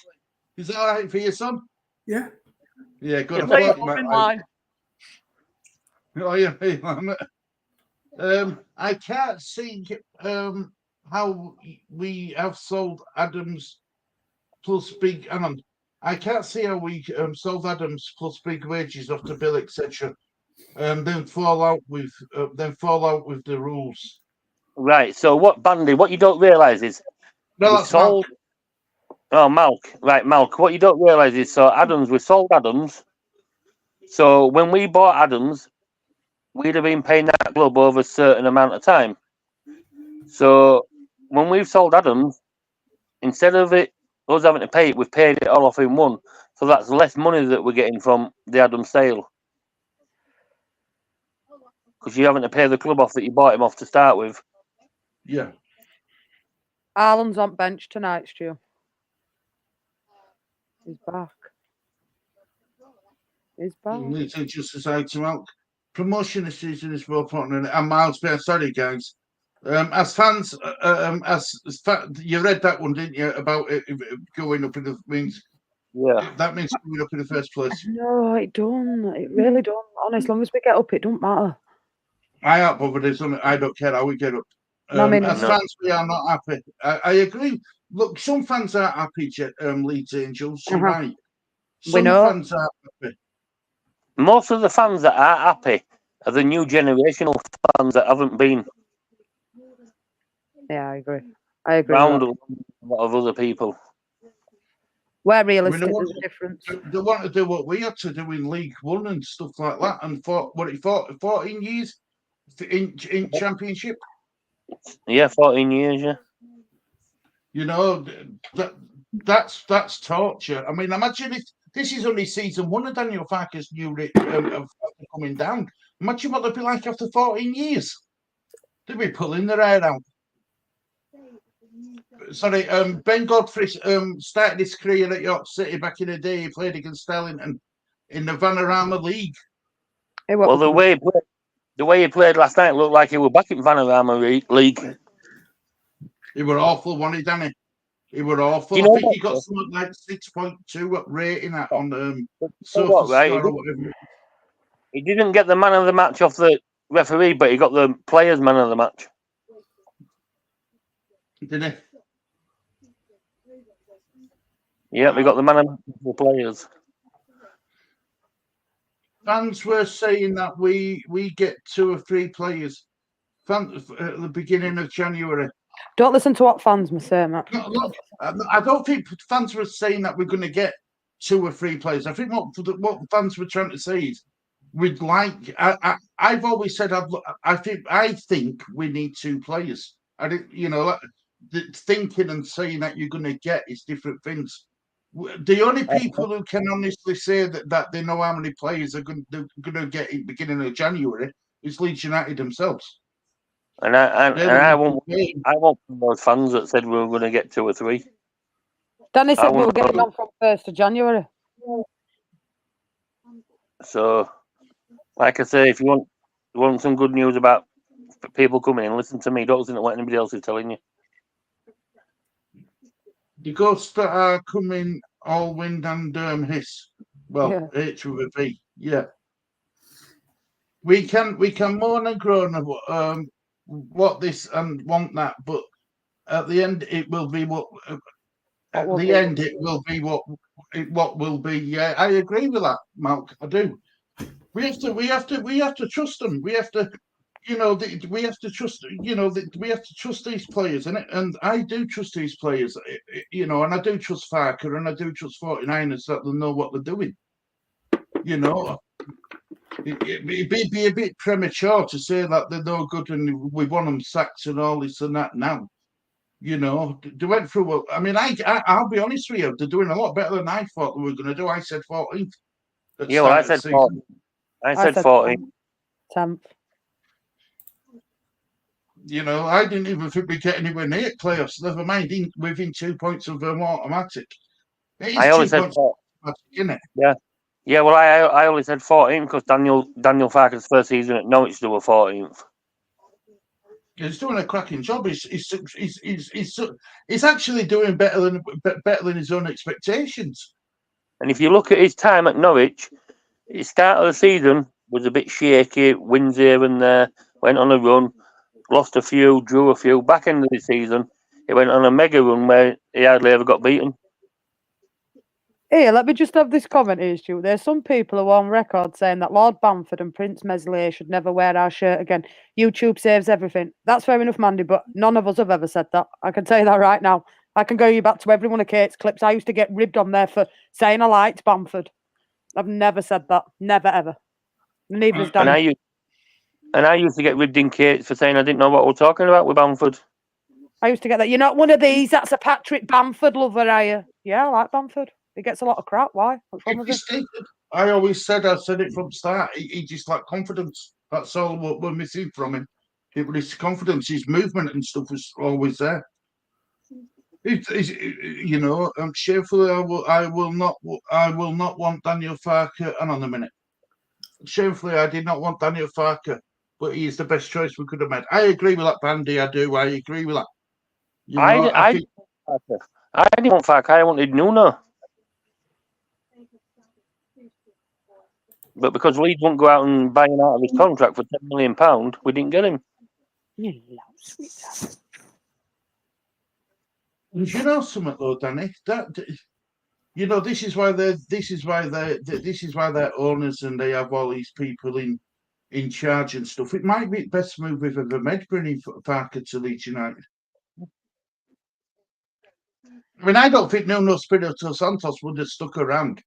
A: Is that all right for your son?
D: Yeah.
A: Yeah, good. I can't see how we have sold Adams plus big. Hang on. I can't see how we sold Adams plus big wages off the bill, etc. Then fall out with the rules.
C: Right. So what you don't realise is
A: Malk.
C: Oh, Malk. Right, Malk. What you don't realise is we sold Adams. So when we bought Adams, we'd have been paying that club over a certain amount of time. So when we've sold Adams, instead of us having to pay it, we've paid it all off in one. So that's less money that we're getting from the Adams sale. Because you're having to pay the club off that you bought him off to start with.
A: Yeah.
B: Arlen's on bench tonight, Stu. He's back.
A: Just society, Malk. Promotion this season is more important. And Miles Bear, sorry, guys. As fans, you read that one, didn't you? About it going up in the means.
C: Yeah.
A: That means going up in the first place.
B: No, it don't. It really don't. Honest, as long as we get up, it don't matter.
A: I aren't bothered. I don't care how we get up. Fans, we are not happy. I agree. look, some fans are happy, Leeds Angels. You're right.
B: We
A: Some
B: know.
A: fans are happy.
C: Most of the fans that are happy are the new generational fans that haven't been
B: Yeah, I agree. I agree.
C: round
B: With
C: a lot of other people.
B: We're
A: I mean,
B: realistic. There's a difference.
A: they want to do what we had to do in League One and stuff like that, and for 14 years in Championship.
C: Yeah, 14 years. Yeah.
A: You know, that's torture. I mean, imagine if this is only season 1 of Daniel Farke's new of coming down. Imagine what they'd be like after 14 years. They'd be pulling their hair out. Sorry, Ben Godfrey started his career at York City back in the day. He played against Sterling in the Vanarama League.
C: Well, the way he played last night looked like he was back in Vanarama League.
A: He were awful, wasn't he, Danny? He were awful.
C: You know
A: I think
C: what,
A: he got
C: though?
A: something like 6.2 rating on
C: what, right?
A: Score or whatever.
C: He didn't get the man of the match off the referee, but he got the players' man of the match.
A: Did he?
C: Yeah, we got the man of the players.
A: Fans were saying that we get 2 or 3 players at the beginning of January.
B: Don't listen to what fans must say, Matt.
A: No, I don't think fans were saying that we're going to get 2 or 3 players. I think what fans were trying to say is we'd like. I've always said I think we need 2 players. I didn't, thinking and saying that you're going to get is different things. The only people who can honestly say that they know how many players they're going to get at the beginning of January is Leeds United themselves.
C: And I won't those fans that said we were going to get 2 or 3.
B: Danny said we were getting on from 1st of January.
C: So, like I say, if you want some good news about people coming in, listen to me. Don't listen to what anybody else is telling you.
A: The ghosts that are coming, all wind and hiss. Well,
B: Yeah.
A: H with a V. Yeah. We can moan and groan of what this and want that, but at the end it will be what. At the end, it will be what will be. Yeah, I agree with that, Malk. I do. We have to trust them. We have to, we have to trust. We have to trust these players, and I do trust these players. And I do trust Farker, and I do trust 49ers that they know what they're doing. It'd be a bit premature to say that they're no good and we want them sacked and all this and that now. They went through. I mean, I'll be honest with you. They're doing a lot better than I thought they were going to do. I said 14th.
C: Yeah, well, I said 14. I said 14.
B: 10th.
A: I didn't even think we'd get anywhere near playoffs. Never mind within 2 points of them automatic.
C: I only said 4.
A: Isn't it?
C: Yeah. Yeah, well, I only said 14 because Daniel Farker's first season at Norwich they were 14th.
A: He's doing a cracking job. He's actually doing better than his own expectations.
C: And if you look at his time at Norwich, his start of the season was a bit shaky, wins here and there, went on a run, lost a few, drew a few. Back end of the season, he went on a mega run where he hardly ever got beaten.
B: Here, let me just have this comment here, Stu. There's some people who are on record saying that Lord Bamford and Prince Meslier should never wear our shirt again. YouTube saves everything. That's fair enough, Mandy, but none of us have ever said that. I can tell you that right now. I can go you back to every one of Kate's clips. I used to get ribbed on there for saying I liked Bamford. I've never said that. Never, ever. Neither has Danny.
C: And I used to get ribbed in Kate's for saying I didn't know what we were talking about with Bamford.
B: I used to get that. You're not one of these. That's a Patrick Bamford lover, are you? Yeah, I like Bamford. He gets a lot of crap. Why? What's wrong with it?
A: I always said, I said it from the start, he just lacked confidence. That's all what we're missing from him. It was his confidence, his movement and stuff was always there. Shamefully, I will not want Daniel Farker. Hang on a minute. Shamefully, I did not want Daniel Farker, but he is the best choice we could have made. I agree with that, Bandy. I do. I agree with that.
C: I didn't want Farker. I wanted Nuno. But because Leeds won't go out and buy him out of his contract for £10 million, we didn't get him.
A: And you know something though, Danny? This is why they're owners and they have all these people in charge and stuff. It might be the best move we've ever made, bringing Parker to Leeds United. I mean, I don't think Nuno Espirito Santos would have stuck around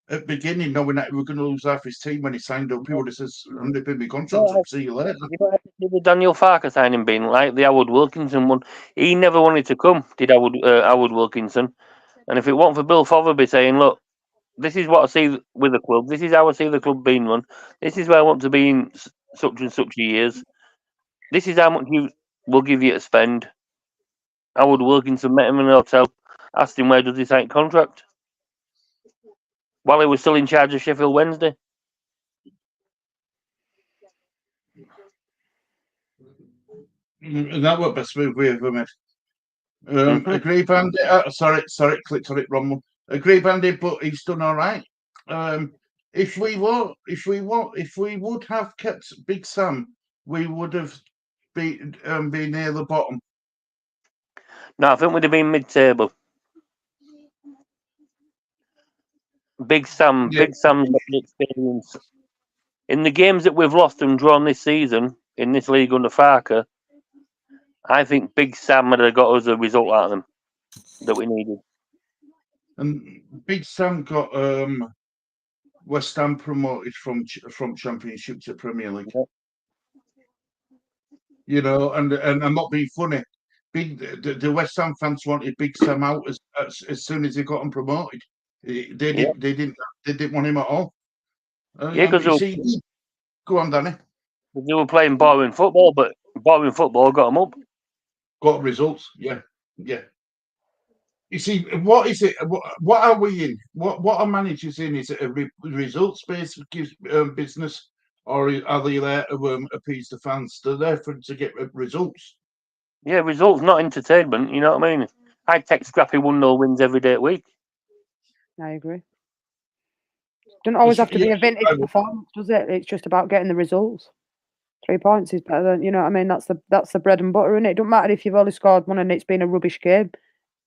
A: at the beginning, knowing that we were going to lose half his team when he signed up. He would have said, "I'm ripping my contract up. See you later."
C: You know, the Daniel Farker signing being like the Howard Wilkinson one. He never wanted to come, did Howard Wilkinson? And if it wasn't for Bill Fotherby saying, "Look, this is what I see with the club. This is how I see the club being run. This is where I want to be in such and such years. This is how much we'll give you to spend." Howard Wilkinson met him in a hotel, asked him where does he sign contract, while he was still in charge of Sheffield Wednesday.
A: And that was the best move we ever made. Agree, Bandy. Sorry, clicked on it wrong. Agree, Bandy, but he's done all right. If we would have kept Big Sam, we would have been near the bottom.
C: No, I think we'd have been mid-table. Big Sam's got the experience. In the games that we've lost and drawn this season in this league under Farker, I think Big Sam would have got us a result out of them that we needed.
A: And Big Sam got West Ham promoted from Championship to Premier League.
C: Yeah.
A: And I'm not being funny. The West Ham fans wanted Big Sam out as soon as he got him promoted. They didn't want him at all.
C: Because
A: go on, Danny.
C: They were playing boring football, but boring football got them up.
A: Got results, yeah. You see, what is it? What are we in? What are managers in? Is it a results-based business, or are they there to appease the fans? They're there to get results.
C: Yeah, results, not entertainment. You know what I mean? I take scrappy 1-0 wins every day of the week.
B: I agree. Doesn't always have to be a vintage performance, does it? It's just about getting the results. 3 points is better than, you know what I mean? That's the bread and butter, innit? It don't matter if you've only scored one and it's been a rubbish game.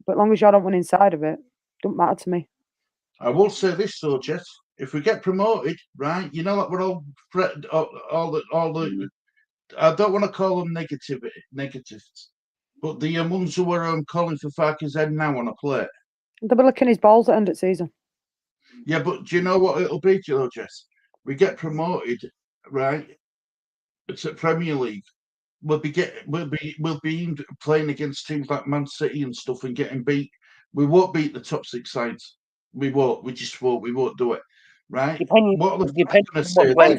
B: But as long as you don't win inside of it, don't matter to me.
A: I will say this though, Jess. If we get promoted, right, that we're all the I don't want to call them negatives, but the ones who were calling for Farker's head now want to play.
B: They'll be licking his balls at the end of the season.
A: Yeah, but do you know what it'll be, Jess? We get promoted, right? It's a Premier League. We'll be playing against teams like Man City and stuff and getting beat. We won't beat the top 6 sides. We won't. We just won't. We won't do it. Right?
B: Depends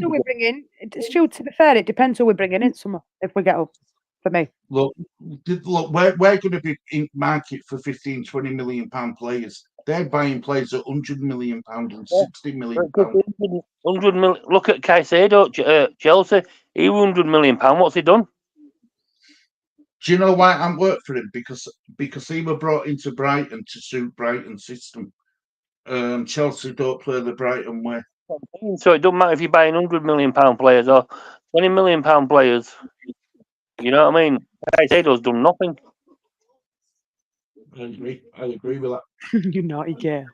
B: who we bring in. Stu, to be fair, it depends who we bring in summer if we get up. For me,
A: look, we're going to be in market for 15, 20 million pound players. They're buying players at 100 million pound and 60 million pound.
C: 100 million. Look at Caicedo, Chelsea. He was 100 million pound. What's he done?
A: Do you know why I'm worked for him? Because he was brought into Brighton to suit Brighton's system. Chelsea don't play the Brighton way.
C: So it doesn't matter if you're buying 100 million pound players or 20 million pound players. You know what I mean? Caicedo's done nothing.
A: I agree with that.
B: You naughty girl.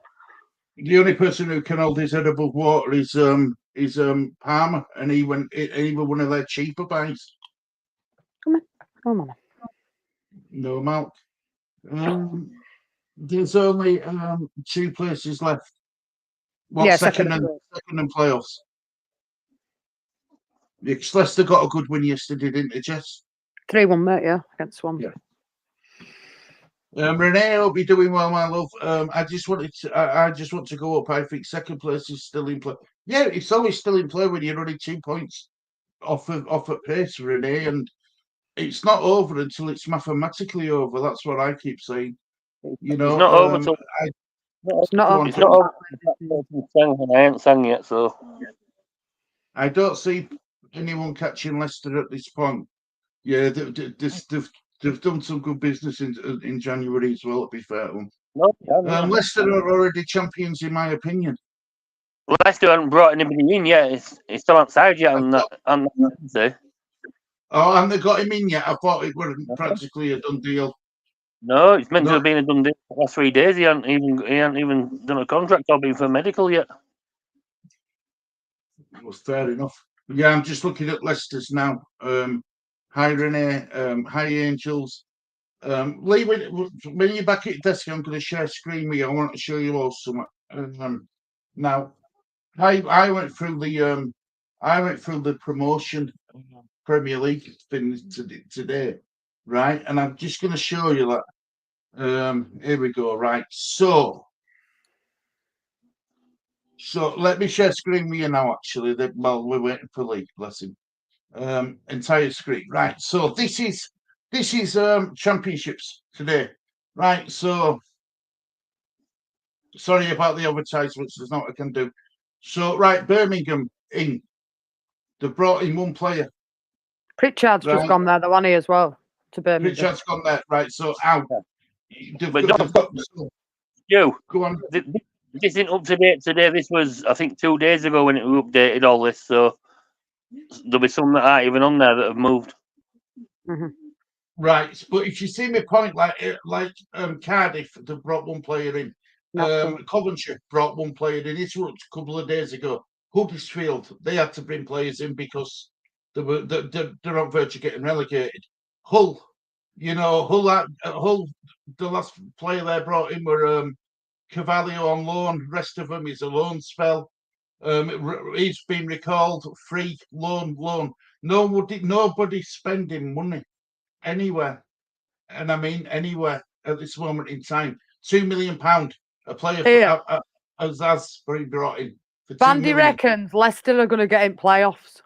A: The only person who can hold his head above water is Palmer, and he was one of their cheaper buys.
B: Come on.
A: No, Mark. There's only 2 places left. Second and playoffs. Because Leicester got a good win yesterday, didn't they, Jess?
B: 3-1, mate, yeah, against Swansea.
A: Yeah. Renee, I hope you're doing well, my love. I just want to go up. I think second place is still in play. Yeah, it's always still in play when you're only 2 points off at pace, Renee, and it's not over until it's mathematically over. That's what I keep saying.
C: It's not over till
B: it's not over.
C: I ain't sang yet, so
A: I don't see anyone catching Leicester at this point. Yeah, they've done some good business in January as well, to be fair to them.
C: No,
A: Leicester are already champions, in my opinion.
C: Leicester haven't brought anybody in yet. It's still outside yet.
A: Oh, and they got him in yet? I thought it was practically a done deal.
C: No, it's meant to
A: No.
C: have been done the last 3 days. He hasn't even done a contract or been for medical yet.
A: It was fair enough. Yeah, I'm just looking at Leicester's now. Hi Renee, hi Angels. Lee, when you're back at your desk, I'm going to share a screen with you. I want to show you all something. Now, I went through the promotion Premier League thing today, right? And I'm just going to show you that. Here we go. Right, so let me share screen with you now. Actually, while we're waiting for Lee, bless him. Entire screen. Right. So this is championships today. Right. So sorry about the advertisements. There's not what I can do. So right, Birmingham in. They've brought in one player.
B: Pritchard's just
A: Right.
B: gone there, the one as well, to Birmingham.
A: Pritchard's gone there. Right. So out.
C: But you
A: Go on.
C: this isn't up to date today. This was, I think, 2 days ago when it was updated all this. So there'll be some that aren't even on there that have moved.
B: Mhm.
A: Right. But if you see my point, like Cardiff, they brought one player in. Coventry brought one player in. This was a couple of days ago. Huddersfield, they had to bring players in because they're on verge of getting relegated. Hull, Hull, the last player they brought in were Carvalho on loan. Rest of them is a loan spell. He's been recalled, free, loan. Nobody spending money anywhere, and I mean anywhere at this moment in time. £2 million a player has been brought in.
B: Bandy reckons Leicester are going to get in playoffs.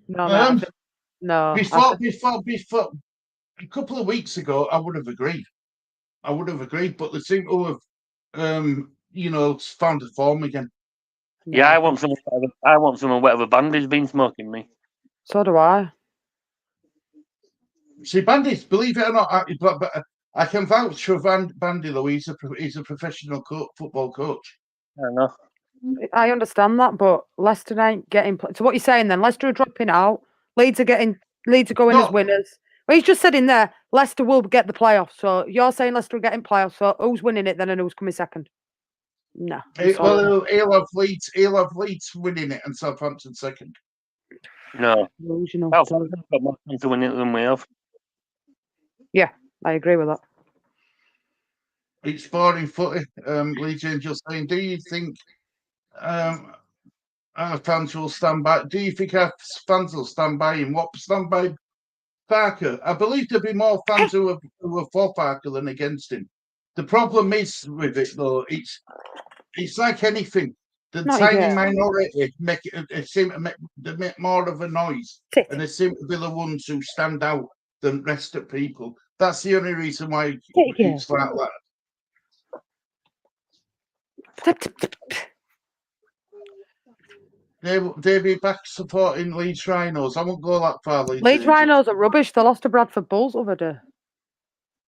B: No, no.
A: Before a couple of weeks ago, I would have agreed. But they seem to have, found a form again.
C: Yeah, I want someone whatever Bandy's been smoking me.
B: So do I.
A: See, Bandy's, believe it or not, but I can vouch for Bandy though. He's a professional football coach.
C: I know.
B: I understand that, but Leicester ain't getting. So what you're saying then? Leicester are dropping out. Leeds are going as winners. Well, he's just said in there, Leicester will get the playoffs. So you're saying Leicester will get in playoffs. So who's winning it then, and who's coming second? No.
A: Well, he'll have Leeds winning it and Southampton second.
C: No. Southampton's got more chance to win it than we have.
B: Yeah, I agree with that.
A: It's boring footy. Leeds Angels saying, do you think our fans will stand by? Do you think our fans will stand by him? What stand by Parker? I believe there'll be more fans who are for Parker than against him. The problem is with it though, it's like anything. The tiny minority make more of a noise, and they seem to be the ones who stand out than the rest of people. That's the only reason why it's like that. They'll be back supporting Leeds Rhinos. I won't go that far.
B: Leeds Rhinos are rubbish. They lost to Bradford Bulls the other day.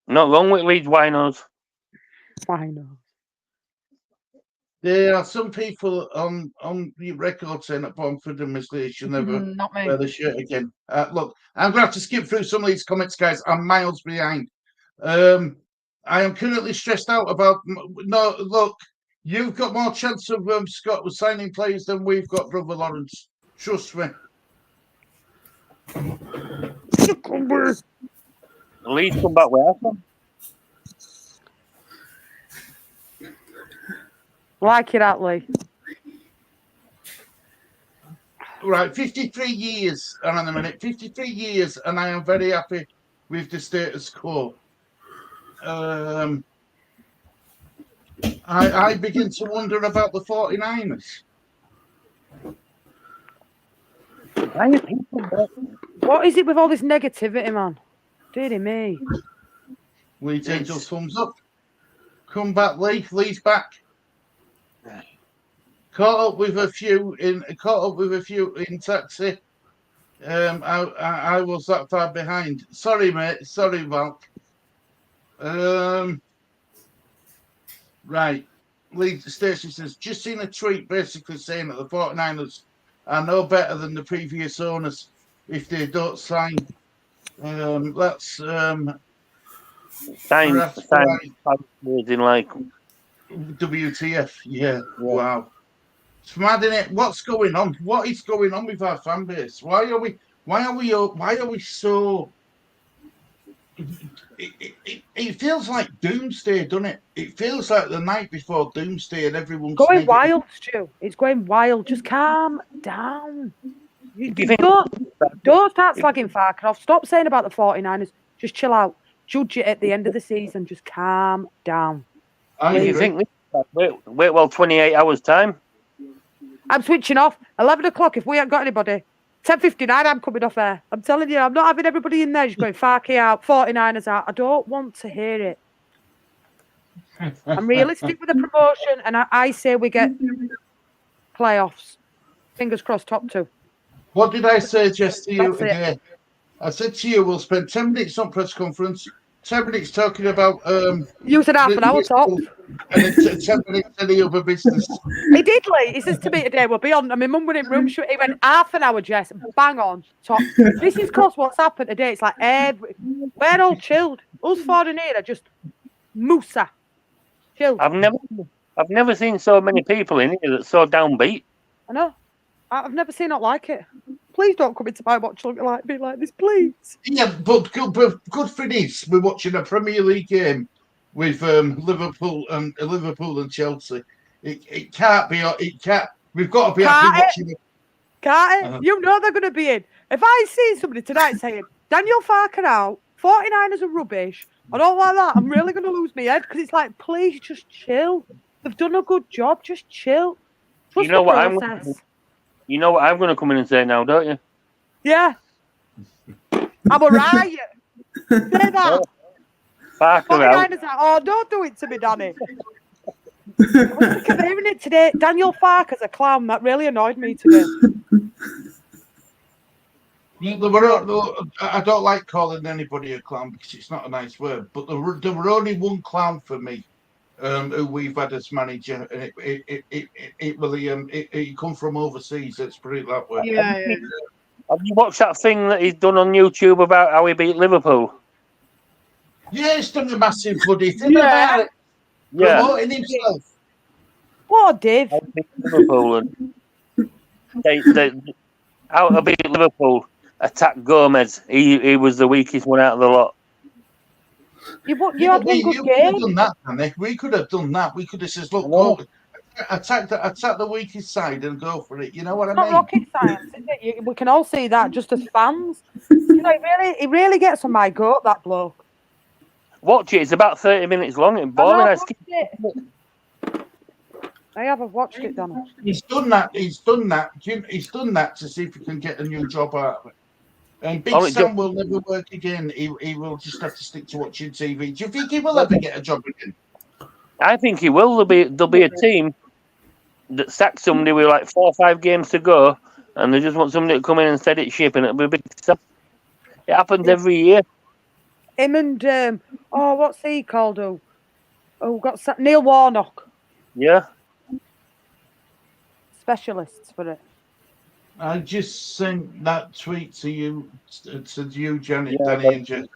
C: Not wrong with Leeds Rhinos.
B: Rhinos.
A: There are some people on the record saying that Bomford and Miss Lee should never wear the shirt again. Look, I'm going to have to skip through some of these comments, guys. I'm miles behind. I am currently stressed out about... No, look, you've got more chance of Scott signing players than we've got, Brother Lawrence. Trust me.
C: Leeds come back with us.
B: Like it, Atlee.
A: Right, 53 years, hang on a minute, 53 years, and I am very happy with the status quo. I begin to wonder about the 49ers.
B: What is it with all this negativity, man? Dear me.
A: Leeds Angels thumbs up. Come back, Lee. Lee's back. Caught up with a few in taxi. I was that far behind. Sorry, mate. Sorry, Val. Right. Lee Stacey says, just seen a tweet basically saying that the 49ers are no better than the previous owners if they don't sign That's
C: Time
A: right.
C: in like
A: WTF. Yeah. Wow. It's mad, isn't it? What's going on? What is going on with our fan base? Why are we so? It feels like doomsday, doesn't it? It feels like the night before doomsday, and everyone's
B: Going
A: negative.
B: wild, Stu. It's going wild. Just calm down.
C: you think
B: Don't start slagging Farker off. Stop saying about the 49ers. Just chill out. Judge it at the end of the season. Just calm down.
A: I
C: if you
A: agree.
C: think wait 28 hours time.
B: I'm switching off. 11 o'clock if we ain't got anybody. 10:59, I'm coming off air. I'm telling you, I'm not having everybody in there just going Farkey out, 49ers out. I don't want to hear it. I'm realistic with the promotion, and I say we get playoffs. Fingers crossed, top two.
A: What did I say just to you
B: That's it.
A: again? I said to you, we'll spend 10 minutes on press conference, 10 minutes talking about
B: You said half an hour top.
A: and then 10 minutes any other business.
B: He did, Lee. He says to me today, we'll be on. I mean, Mum went in room shoot. He went half an hour, Jess. Bang on. Top. This is because what's happened today. It's like we're all chilled. Us four in here are just Musa. Chilled.
C: I've never seen so many people in here that's so downbeat.
B: I know. I've never seen it like it. Please don't come into my watch looking like me like this, please.
A: Yeah, but good for this. We're watching a Premier League game with Liverpool and Chelsea. It can't be. It can't. We've got to be happy watching it.
B: Can't it? You know they're going to be in. If I see somebody tonight saying, Daniel Farker out, 49ers are rubbish, I don't like that, I'm really going to lose my head because it's like, please just chill. They've done a good job, just chill. Trust
C: You know
B: the
C: what I'm
B: process.
C: You know what I'm going to come in and say now, don't you?
B: Yeah. I'm a riot. Say that.
C: Farker out.
B: 49ers out. Oh, don't do it to me, Danny. I was sick of hearing it today. Daniel Farker's a clown. That really annoyed me today.
A: I don't like calling anybody a clown because it's not a nice word. But there were only one clown for me, who we've had as manager, and it come from overseas. Let's put it that way.
B: Yeah.
C: Have you watched that thing that he's done on YouTube about how he beat Liverpool?
A: Yeah, he's done a massive bloody thing about it.
C: Yeah.
A: Promoting himself.
B: What, Dave?
C: How to beat Liverpool and how to beat Liverpool. Attack Gomez. He was the weakest one out of the lot.
B: You had one good game.
A: Done that, Danny. We could have done that. We could have said, look, go, attack the weakest side and go for it. You know what I mean?
B: It's not rocket science, is it? We can all see that just as fans. You know, he really gets on my goat, that bloke.
C: Watch it. It's about 30 minutes long and boring. I've
B: watched it, Donald.
A: He's done that. He's done that to see if he can get a new job out of it. And Big Sam will never work again. He will just have to stick to watching TV. Do you think he will ever get a job again?
C: I think he will. There'll be a team that sacks somebody with like 4 or 5 games to go, and they just want somebody to come in and steady ship, and it'll be Big Sam. It happens every year.
B: Him and what's he called? Got Neil Warnock.
C: Yeah.
B: Specialists for it.
A: I just sent that tweet to you, Danny and Jess.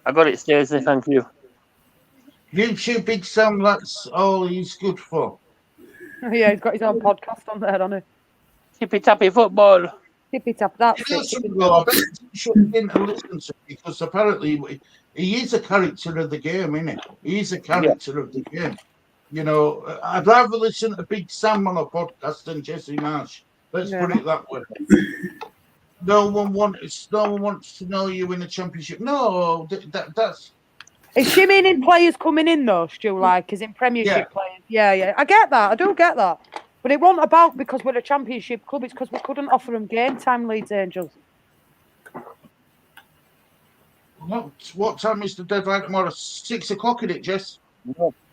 C: I got it, Stacey. Thank you.
A: YouTube Big Sam, that's all he's good for.
B: Yeah, he's got his own podcast on there, hasn't he?
C: Tippy tappy football.
B: Tippy tap. That's
A: it. I bet you should listen to because apparently he is a character of the game, isn't he? He's a character of the game. You know, I'd rather listen to Big Sam on a podcast than Jesse Marsh. Let's put it that way. No one wants to know you in the championship. No, that's.
B: Is she meaning players coming in though, Stu? Like, is in Premiership players? Yeah. I get that. I do get that. But it wasn't about because we're a Championship club. It's because we couldn't offer them game time, Leeds Angels.
A: What time is the deadline tomorrow? 6 o'clock, is it, Jess?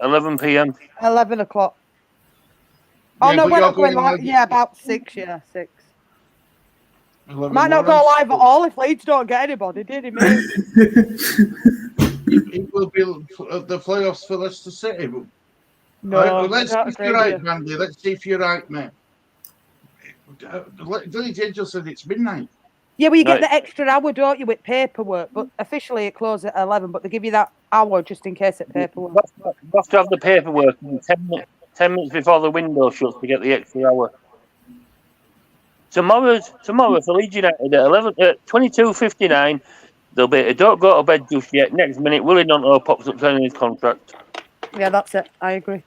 C: 11 p.m.
B: 11 o'clock. Oh, no, we're not going live. Yeah, about 6, 6. Might not go live at all if Leeds don't get anybody, did he, mate?
A: It will be the playoffs for Leicester City.
B: No,
A: right, let's see if you're right, Randy. Let's see if you're right, mate. The Leeds Angels said it's midnight.
B: Yeah, well, you get
C: Right.
B: the extra hour, don't you, with paperwork? But officially it closes at 11, but they give you that hour just in case it's paperwork.
C: You have to have the paperwork in 10 minutes before the window shuts to get the extra hour. Tomorrow for Leeds United at 22:59. There'll be a don't go to bed just yet. Next minute, Willie Nonto pops up signing his contract.
B: Yeah, that's it. I agree.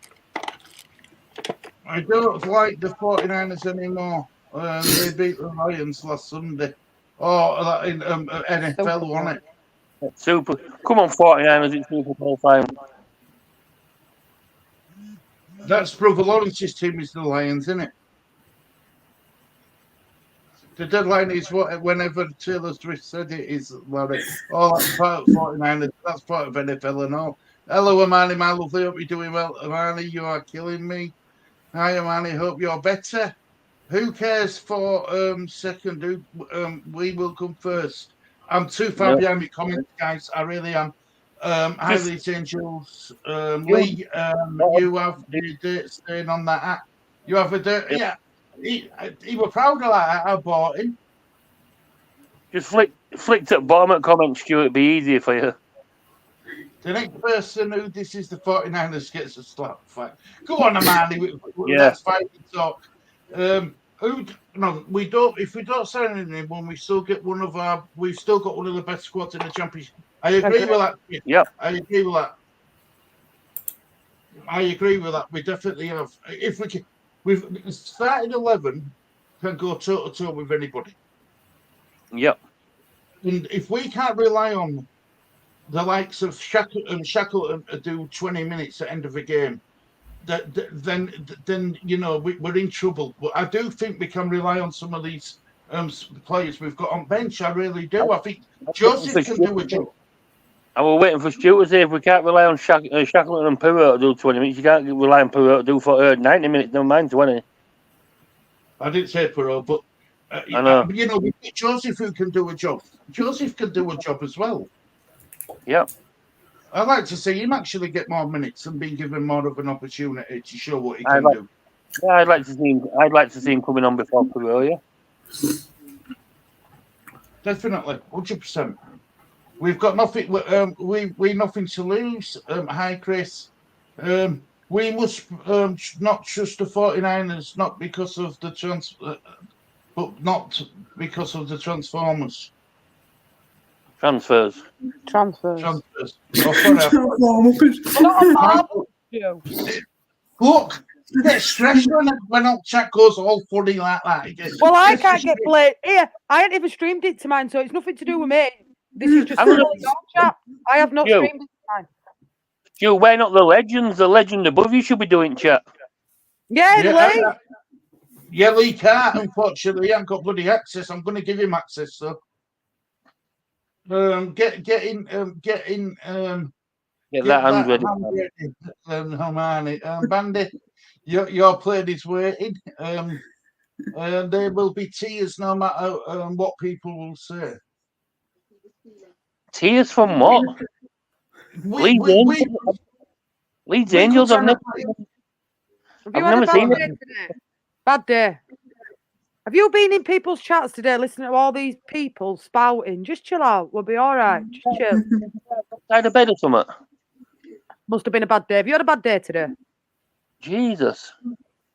A: I don't like the 49ers anymore. They beat the Lions last Sunday. Oh, that in NFL, wasn't it?
C: Super. Come on, 49ers, it's Super Bowl final.
A: That's Brother Lawrence's team is the Lions, isn't it? The deadline is whenever Taylor Swift said it is, Larry. Oh, that's part of 49ers. That's part of NFL and all. Hello, Amani, my lovely. Hope you're doing well. Amani, you are killing me. Hi, Amani. Hope you're better. Who cares for second? We will come first. I'm too far behind my comments, guys. I really am. Hi, Leeds Angels. Lee, you have the date staying on that app. You have a date? Yeah. He was proud of that. I bought him.
C: Just flick to the bottom of the comments, Stuart. It'd be easier for you.
A: The next person who this is the 49ers gets a slap. Fine. Go on, Amani.
C: Yeah.
A: That's fine to talk. We don't. If we don't sign anyone, we still get one of our. We've still got one of the best squads in the championship. I agree with that.
C: Yeah.
A: I agree with that. I agree with that. We definitely have. If we can, we've starting 11 can go toe to toe with anybody.
C: Yep.
A: And if we can't rely on the likes of Shackleton to do 20 minutes at the end of a game, then you know we're in trouble. But I do think we can rely on some of these players we've got on bench. I really do. I think Joseph can do a job.
C: And we're waiting for Stuart to say if we can't rely on Shackleton and Perot to do 20 minutes, you can't rely on Perot to do for 90 minutes, never mind 20.
A: I didn't say Perot, but
C: I know.
A: you know, we get Joseph who can do a job. Joseph can do a job as well.
C: Yeah.
A: I'd like to see him actually get more minutes and be given more of an opportunity to show what he can do.
C: Yeah, I'd like to see him coming on before Perot, yeah.
A: Definitely, 100%. We've got nothing. We nothing to lose. Hi, Chris. We must not trust the 49ers, not because of the but not because of the Transformers.
C: Transfers.
A: Oh, sorry. Look, get stressed when our chat goes all funny like that.
B: Well, I can't get played here. I ain't even streamed it to mine, so it's nothing to do with me. This is just your chat. I have not streamed it to mine.
C: You, we're not the legends. The legend above you should be doing chat.
B: Yeah, Lee.
A: Yeah, Lee can't, unfortunately. He hasn't got bloody access. I'm going to give him access, so. Get that hand ready. Hermione. Bandy, your plane is waiting. There will be tears no matter what people will say.
C: Tears from what? Leeds Angels. I've never seen it.
B: Bad day. Have you been in people's chats today listening to all these people spouting? Just chill out. We'll be all right. Just chill.
C: Side of bed or something?
B: Must have been a bad day. Have you had a bad day today?
C: Jesus.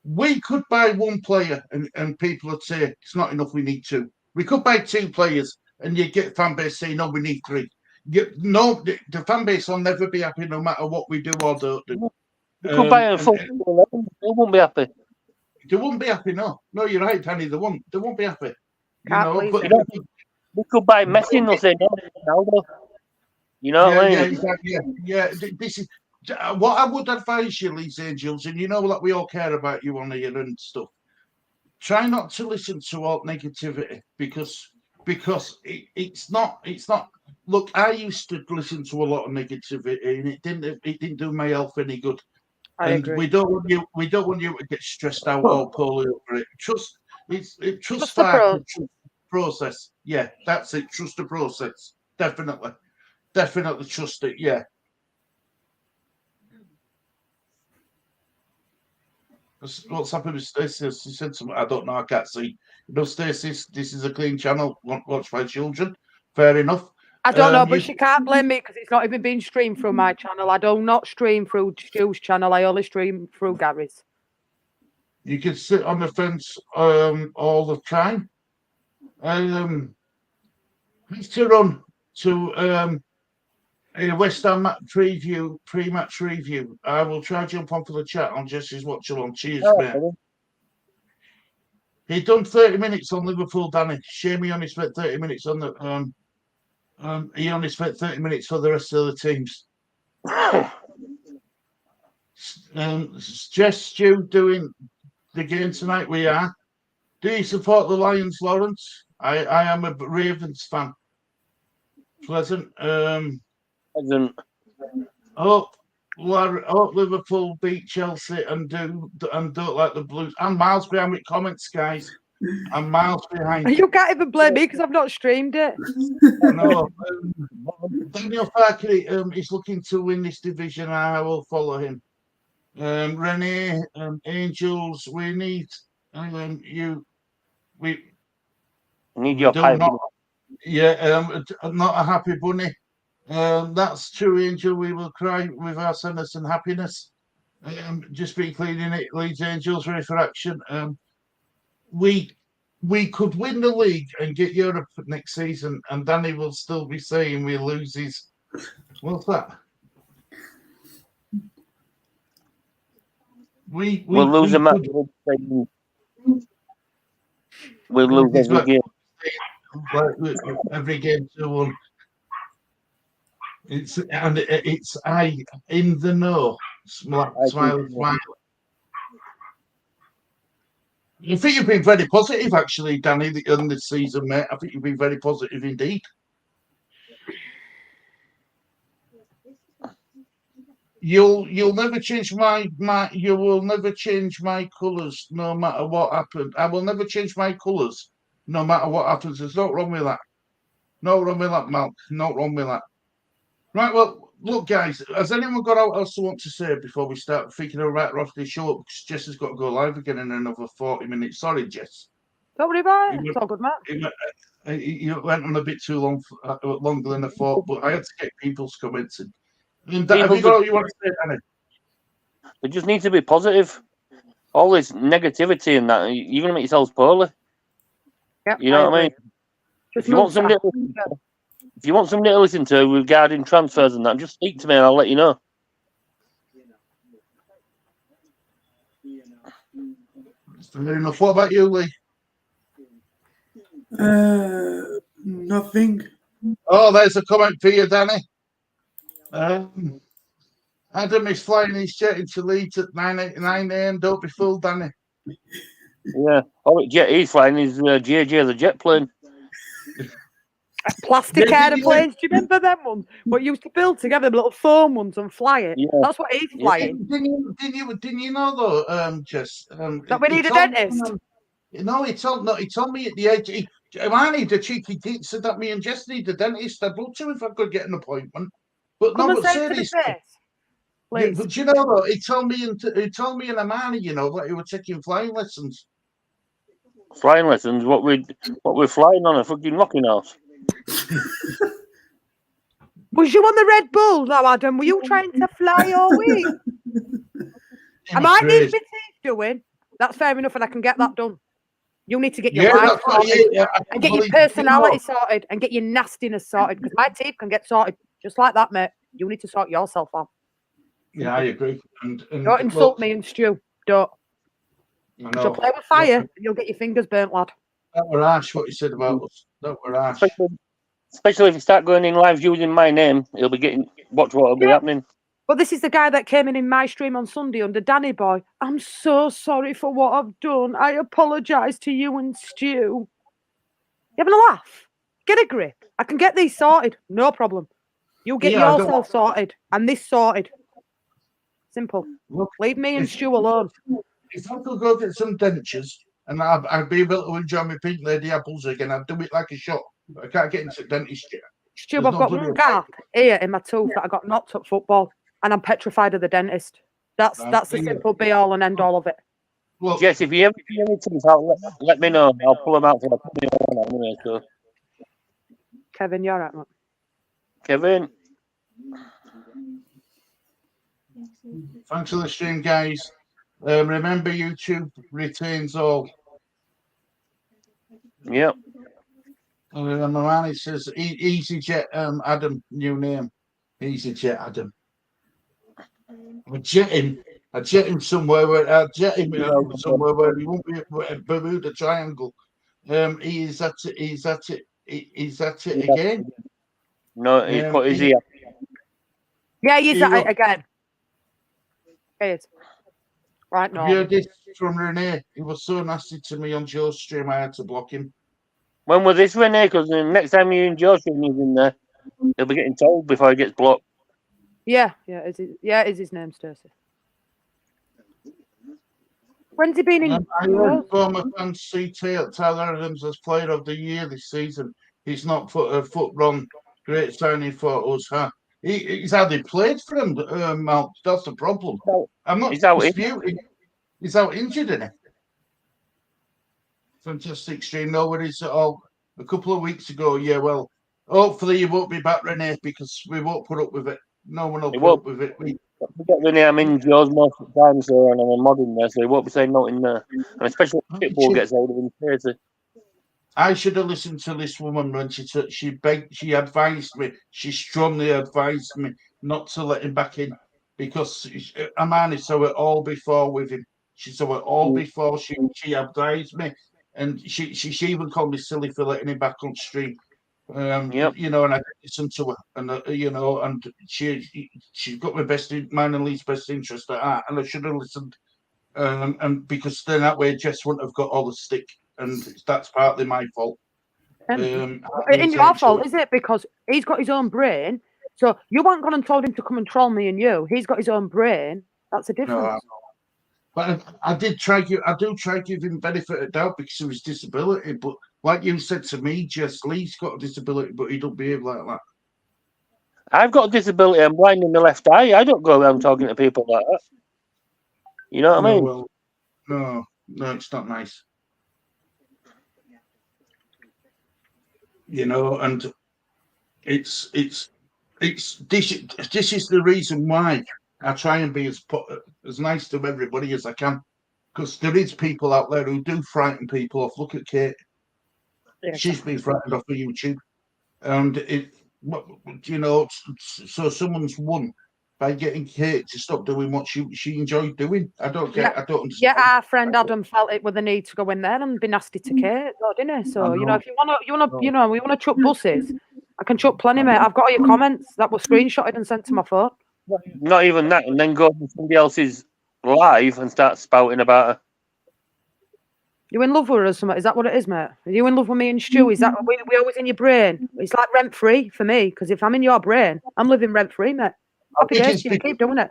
A: We could buy one player and people would say it's not enough, we need two. We could buy two players and you get fan base saying, no, we need three. The fan base will never be happy no matter what we do or don't do.
C: We could buy a full 11. They won't be happy.
A: They won't be happy, no. No, you're right, Danny. They won't be happy.
C: We could buy Messi and they'll say no, Ronaldo. You know what I mean?
A: Exactly. Yeah. This is what I would advise you, Leeds Angels, and you know that we all care about you on here and stuff. Try not to listen to all negativity because it's not. Look, I used to listen to a lot of negativity, and it didn't do my health any good.
B: I agree.
A: We don't want you to get stressed out or poorly over it. Trust the process. Yeah, that's it. Trust the process. Definitely trust it. Yeah. What's happened with Stacey? She said something. I don't know. I can't see. Stacey, this is a clean channel. Watch by children. Fair enough.
B: I don't know, but she can't blame me because it's not even being streamed through my channel. I do not stream through Stu's channel. I only stream through Gary's.
A: You can sit on the fence all the time. Have to run to a West Ham pre-match review. I will try to jump on for the chat on Jesse's watch along. Cheers, mate. He done 30 minutes on Liverpool, Danny. Shame he only spent 30 minutes on the he only spent 30 minutes for the rest of the teams. Jess, Stu doing the game tonight. We are. Do you support the Lions, Lawrence? I am a Ravens fan. Pleasant.
C: Pleasant.
A: Hope Liverpool beat Chelsea and don't like the Blues. I'm miles behind with comments, guys. I'm miles behind.
B: You can't even blame me because I've not streamed it.
A: No, Daniel Farker is looking to win this division. I will follow him. Renee, Angels, we need you. We
C: need your pipe.
A: Not a happy bunny. That's true, Angel. We will cry with our sadness and happiness. Just be cleaning it, Leeds Angels, ready for action. We could win the league and get Europe next season, and Danny will still be saying we lose his. What's that? We'll
C: lose a match. We'll lose every game.
A: Every game 2-1. It's I in the know. Smile. I think you've been very positive, actually, Danny, on this season, mate. I think you've been very positive indeed. You'll never change my you will never change my colours no matter what happens. I will never change my colours no matter what happens. There's no wrong with that. No wrong with that, Mal. No wrong with that. Right, well, look, guys, has anyone got else to want to say before we start thinking of off the show? Because Jess has got to go live again in another 40 minutes. Sorry, Jess.
B: Don't worry about it. It's all good, man.
A: You went on a bit too long, longer than I thought, but I had to get people's comments in. Have you got what you want to say, Danny?
C: They just need to be positive. All this negativity and that, you're going to make yourselves poorly.
B: Yep,
C: you know what I mean? If you want somebody to listen to regarding transfers and that, just speak to me and I'll let you know.
A: Fair enough. What about you, Lee?
D: Nothing.
A: Oh, there's a comment for you, Danny. Adam is flying his jet into Leeds at 9 a.m. Don't be fooled, Danny.
C: Yeah. Oh, he's flying his JJ, the jet plane.
B: Plastic aeroplanes. Do you remember them ones? What used to build together, the little foam ones, and fly it? Yeah. That's what he's flying.
A: Didn't you know though? Just
B: that we need a dentist.
A: No, he told me at the age. I need a cheeky teeth. Said that me and Jess need a dentist. I'd love to if I could get an appointment. But
B: come
A: no,
B: and
A: but
B: say to the face.
A: Yeah, but you know though, he told me in Amani, you know, that he were taking flying lessons.
C: Flying lessons? What we're flying on a fucking rocking horse.
B: Was you on the Red Bull now, Adam? Were you trying to fly all week? I might need my teeth doing. That's fair enough, and I can get that done. You need to get your life sorted and get your personality sorted and get your nastiness sorted, because my teeth can get sorted just like that, mate. You need to sort yourself out.
A: Yeah, I agree. And
B: don't insult me and Stu. Don't. You'll play with fire and you'll get your fingers burnt, lad.
A: That were harsh what you said about us. That were harsh.
C: Especially if you start going in live using my name, he'll be getting watch what'll be happening.
B: But this is the guy that came in my stream on Sunday under Danny Boy. I'm so sorry for what I've done. I apologise to you and Stu. You having a laugh? Get a grip. I can get these sorted. No problem. You get yourself sorted and this sorted. Simple. Look, leave me and Stu alone.
A: If I could go get some dentures and I'd be able to enjoy my pink lady apples again, I'd do it like a shot. I can't get into dentist yet.
B: Stu, I've got one gap here in my tooth that I got knocked at football, and I'm petrified of the dentist. That's the simple be all and end all of it.
A: Well,
C: Jess, if you ever see any teams out, let me know. I'll pull them out for the anyway. So,
B: Kevin, you're right, mate.
C: Kevin,
A: thanks for the stream, guys. Remember, YouTube retains all.
C: yep.
A: My man, it says EasyJet Adam, new name. EasyJet Adam. I jet him somewhere where somewhere where he won't be at Bermuda Triangle. He's at it again.
C: No, he's put his ear.
B: Yeah, he's at it again. He is. Right now.
A: Have you heard this from Renee? He was so nasty to me on Joe's stream, I had to block him.
C: When was this, Renee? Because the next time you and Josh is in there, he'll be getting told before he gets blocked.
B: Yeah, is his name, Stacey? When's he been in?
A: I heard former fans see Tyler Adams as player of the year this season. He's not put a foot wrong. Great signing for us, huh? He's hardly played for him, Mal. That's the problem. I'm not disputing. He's out injured, isn't he? Fantastic stream. No worries at all. A couple of weeks ago, yeah, well, hopefully you won't be back, Renee, because we won't put up with it. No one will put up with it.
C: We get Renee, I'm in Joe's most of the time, so, and I'm a mod in there, so he won't be saying nothing there. And especially when football gets hold of him, crazy. I
A: should have listened to this woman when she advised me. She strongly advised me not to let him back in because Amani saw it all before with him. She saw it all before. She advised me, and she even called me silly for letting him back on stream. You know, and I listened to her, and you know, and she's got mine and Lee's best interest at heart, and I should have listened. And because then that way Jess wouldn't have got all the stick. And that's partly my fault.
B: In your fault, is it? Because he's got his own brain. So you haven't gone and told him to come and troll me and you. He's got his own brain. That's a difference.
A: No, but I do try to give him benefit of doubt because of his disability. But like you said to me, Jess, Lee's got a disability, but he don't behave like that.
C: I've got a disability. I'm blind in the left eye. I don't go around talking to people like that. You know what I mean?
A: Well, no, it's not nice. You know, and it's this is the reason why I try and be as nice to everybody as I can, because there is people out there who do frighten people off. Look at Kate; she's been frightened off of YouTube, and so someone's won by getting Kate to stop doing what she enjoyed doing. I don't understand.
B: Yeah, our friend Adam felt it with the need to go in there and be nasty to Kate, though, didn't he? So you know, if you wanna, we wanna chuck buses. I can chuck plenty, mate. I've got all your comments that were screenshotted and sent to my phone.
C: Not even that, and then go to somebody else's live and start spouting about her.
B: You in love with her or something? Is that what it is, mate? Are you in love with me and Stu? Is that we always in your brain? It's like rent free for me, because if I'm in your brain, I'm living rent free, mate. Happy days, you keep doing it.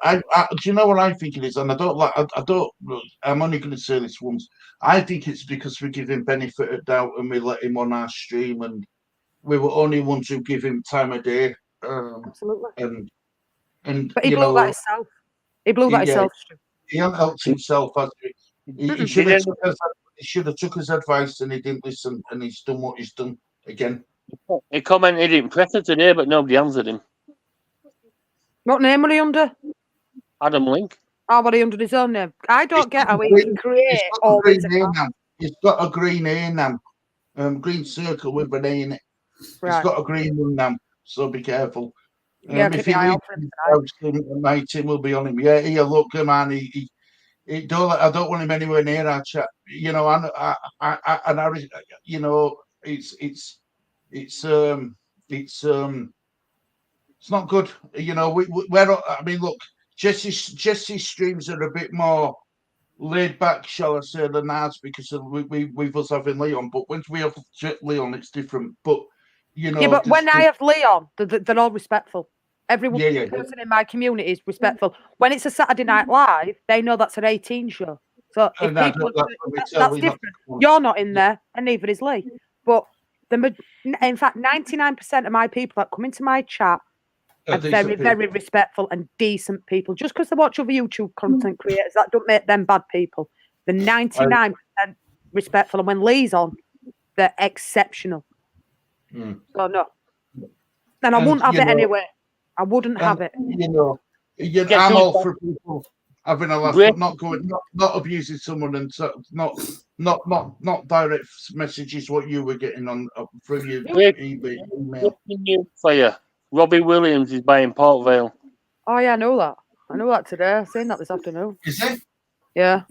A: Do you know what I think it is? And I'm only going to say this once. I think it's because we give him benefit of doubt and we let him on our stream, and we were only ones who give him time of day.
B: Absolutely.
A: And
B: but he blew that himself. He blew that himself.
A: He hasn't helped himself, has he? He should have took his advice and he didn't listen, and he's done what he's done again.
C: He commented in Presser today, but nobody answered him.
B: What name were he under?
C: Adam Link.
B: Oh, but he under his own name. I don't get how he can create all these.
A: He's got a green A now. Green circle with an A in it. Right. He's got a green one now, so be careful. If he leaves, my team will be on him. Yeah, look, man, I don't want him anywhere near our chat. You know, it's not good. You know, look, Jesse's streams are a bit more laid back, shall I say, than ours because we've us having Leon. But once we have Leon, it's different. But you know,
B: but when I have Leon, they're all respectful. Every person in my community is respectful. When it's a Saturday Night Live, they know that's an 18 show. So if that's different. You're not in there, and neither is Lee. But in fact, 99% of my people that come into my chat are very, very respectful and decent people. Just because they watch other YouTube content creators, that don't make them bad people. They're 99% respectful, and when Lee's on, they're exceptional. So no, and I wouldn't have it anyway. I wouldn't have it.
A: I'm all for people having a laugh, but not abusing someone, and not direct messages. What you were getting on through your email.
C: For you, Robbie Williams is buying Port Vale.
B: Oh yeah, I know that. I know that today. I've seen that this afternoon.
A: Is it?
B: Yeah.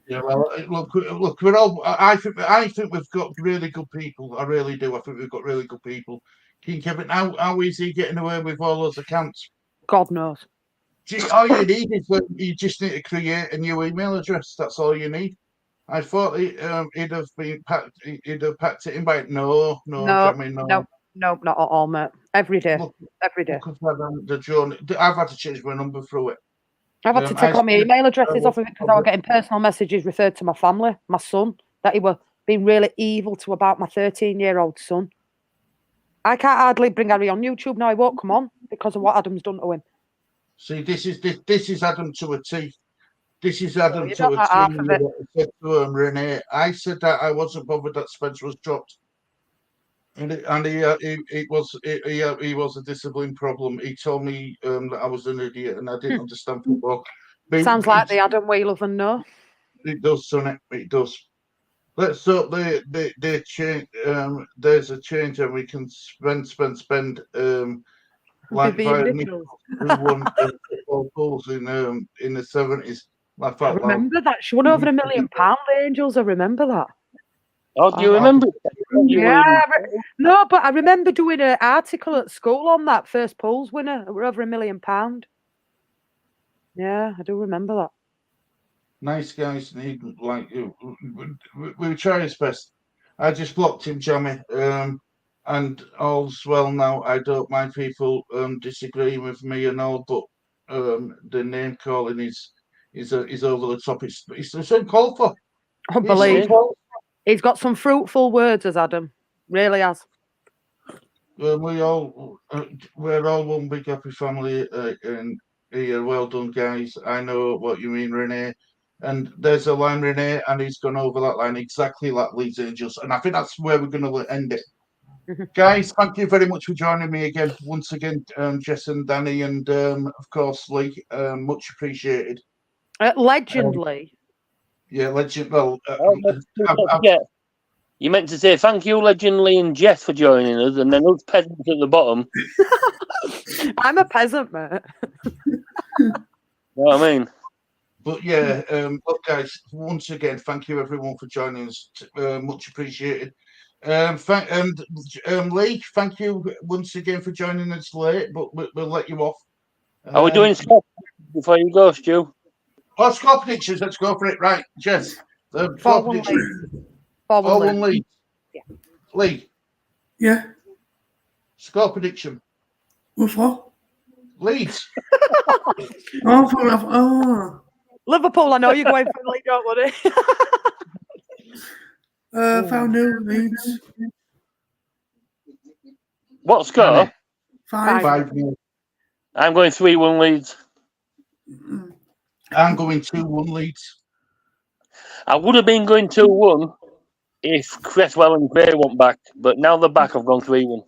A: Yeah, well, look, we're all. I think we've got really good people. I really do. I think we've got really good people. King Kevin, how is he getting away with all those accounts?
B: God knows.
A: All you need is you just need to create a new email address. That's all you need. I thought he'd have been packed. He'd have packed it in by no, not
B: at all, mate. Every day, every day.
A: I've had to change my number through it.
B: I've had to take all my email addresses off of it because I was getting personal messages referred to my family, my son, that he were being really evil to about my 13-year-old son. I can't hardly bring Harry on YouTube now. He won't come on because of what Adam's done to him.
A: See, this is Adam to a T. This is Adam
B: You
A: to a
B: don't like half of it.
A: T. Said to Renee, I said that I wasn't bothered that Spence was dropped, and he was a discipline problem. He told me that I was an idiot and I didn't understand football.
B: Sounds like the Adam we love and know.
A: It does, son. It does. Let's hope they change. There's a change, and we can spend. Like who won football goals in the 70s.
B: I remember that. She won over £1 million, the Angels. I remember that.
C: Oh, do you remember?
B: Yeah, no, but I remember doing an article at school on that first polls winner. We're over £1 million. Yeah, I do remember that.
A: Nice guys need like you. We try his best. I just blocked him, Jamie. And all's well now. I don't mind people disagreeing with me and all, but the name calling is over the top. It's the same call for.
B: Unbelievable. He's got some fruitful words, as Adam really has.
A: We're all one big happy family and here. Well done, guys. I know what you mean, Renee. And there's a line, Renee, and he's gone over that line exactly like Leeds Angels. And I think that's where we're going to end it. Guys, thank you very much for joining me again. Once again, Jess and Danny, and of course, Lee. Much appreciated.
B: Legend, Lee.
A: Yeah, legend. Well,
C: you meant to say thank you, Legend Lee and Jess, for joining us, and then us peasants at the bottom.
B: I'm a peasant, mate.
C: You know what I mean?
A: But yeah, look, guys, once again, thank you everyone for joining us. Much appreciated. Lee, thank you once again for joining us late, but we'll let you off.
C: Are we doing score before you go, Stu?
A: Oh, score predictions. Let's go for it. Right, Jess. The score predictions. 4-1 Leeds.
B: Yeah.
A: Lee.
D: Yeah.
A: Score prediction.
D: What?
A: Leeds.
B: Liverpool, I know you're going for Lee, don't worry.
D: 5-0 Leeds.
C: What score?
D: 5-0.
C: I'm going 3-1 Leeds.
A: I'm going 2-1 Leeds.
C: I would have been going 2-1 if Cresswell and Gray went back, but now they're back, I've gone 3-1.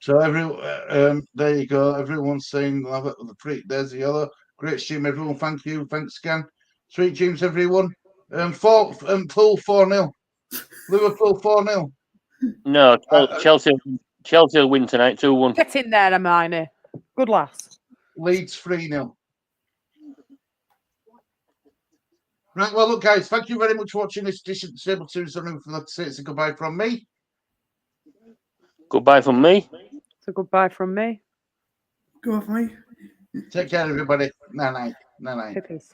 A: So there you go. Everyone's saying there's the other great stream. Everyone, thank you. Thanks, Scan. Sweet dreams, everyone. Full 4-0. Liverpool 4-0.
C: No, Chelsea will win tonight 2-1.
B: Get in there, Hermione. Good lass.
A: Leeds 3-0. Right, well, look, guys, thank you very much for watching this Disabled Series. It's a goodbye from me.
C: Goodbye from me.
B: It's a goodbye from me.
D: Go off me.
A: Take care, everybody. Night.
B: Peace.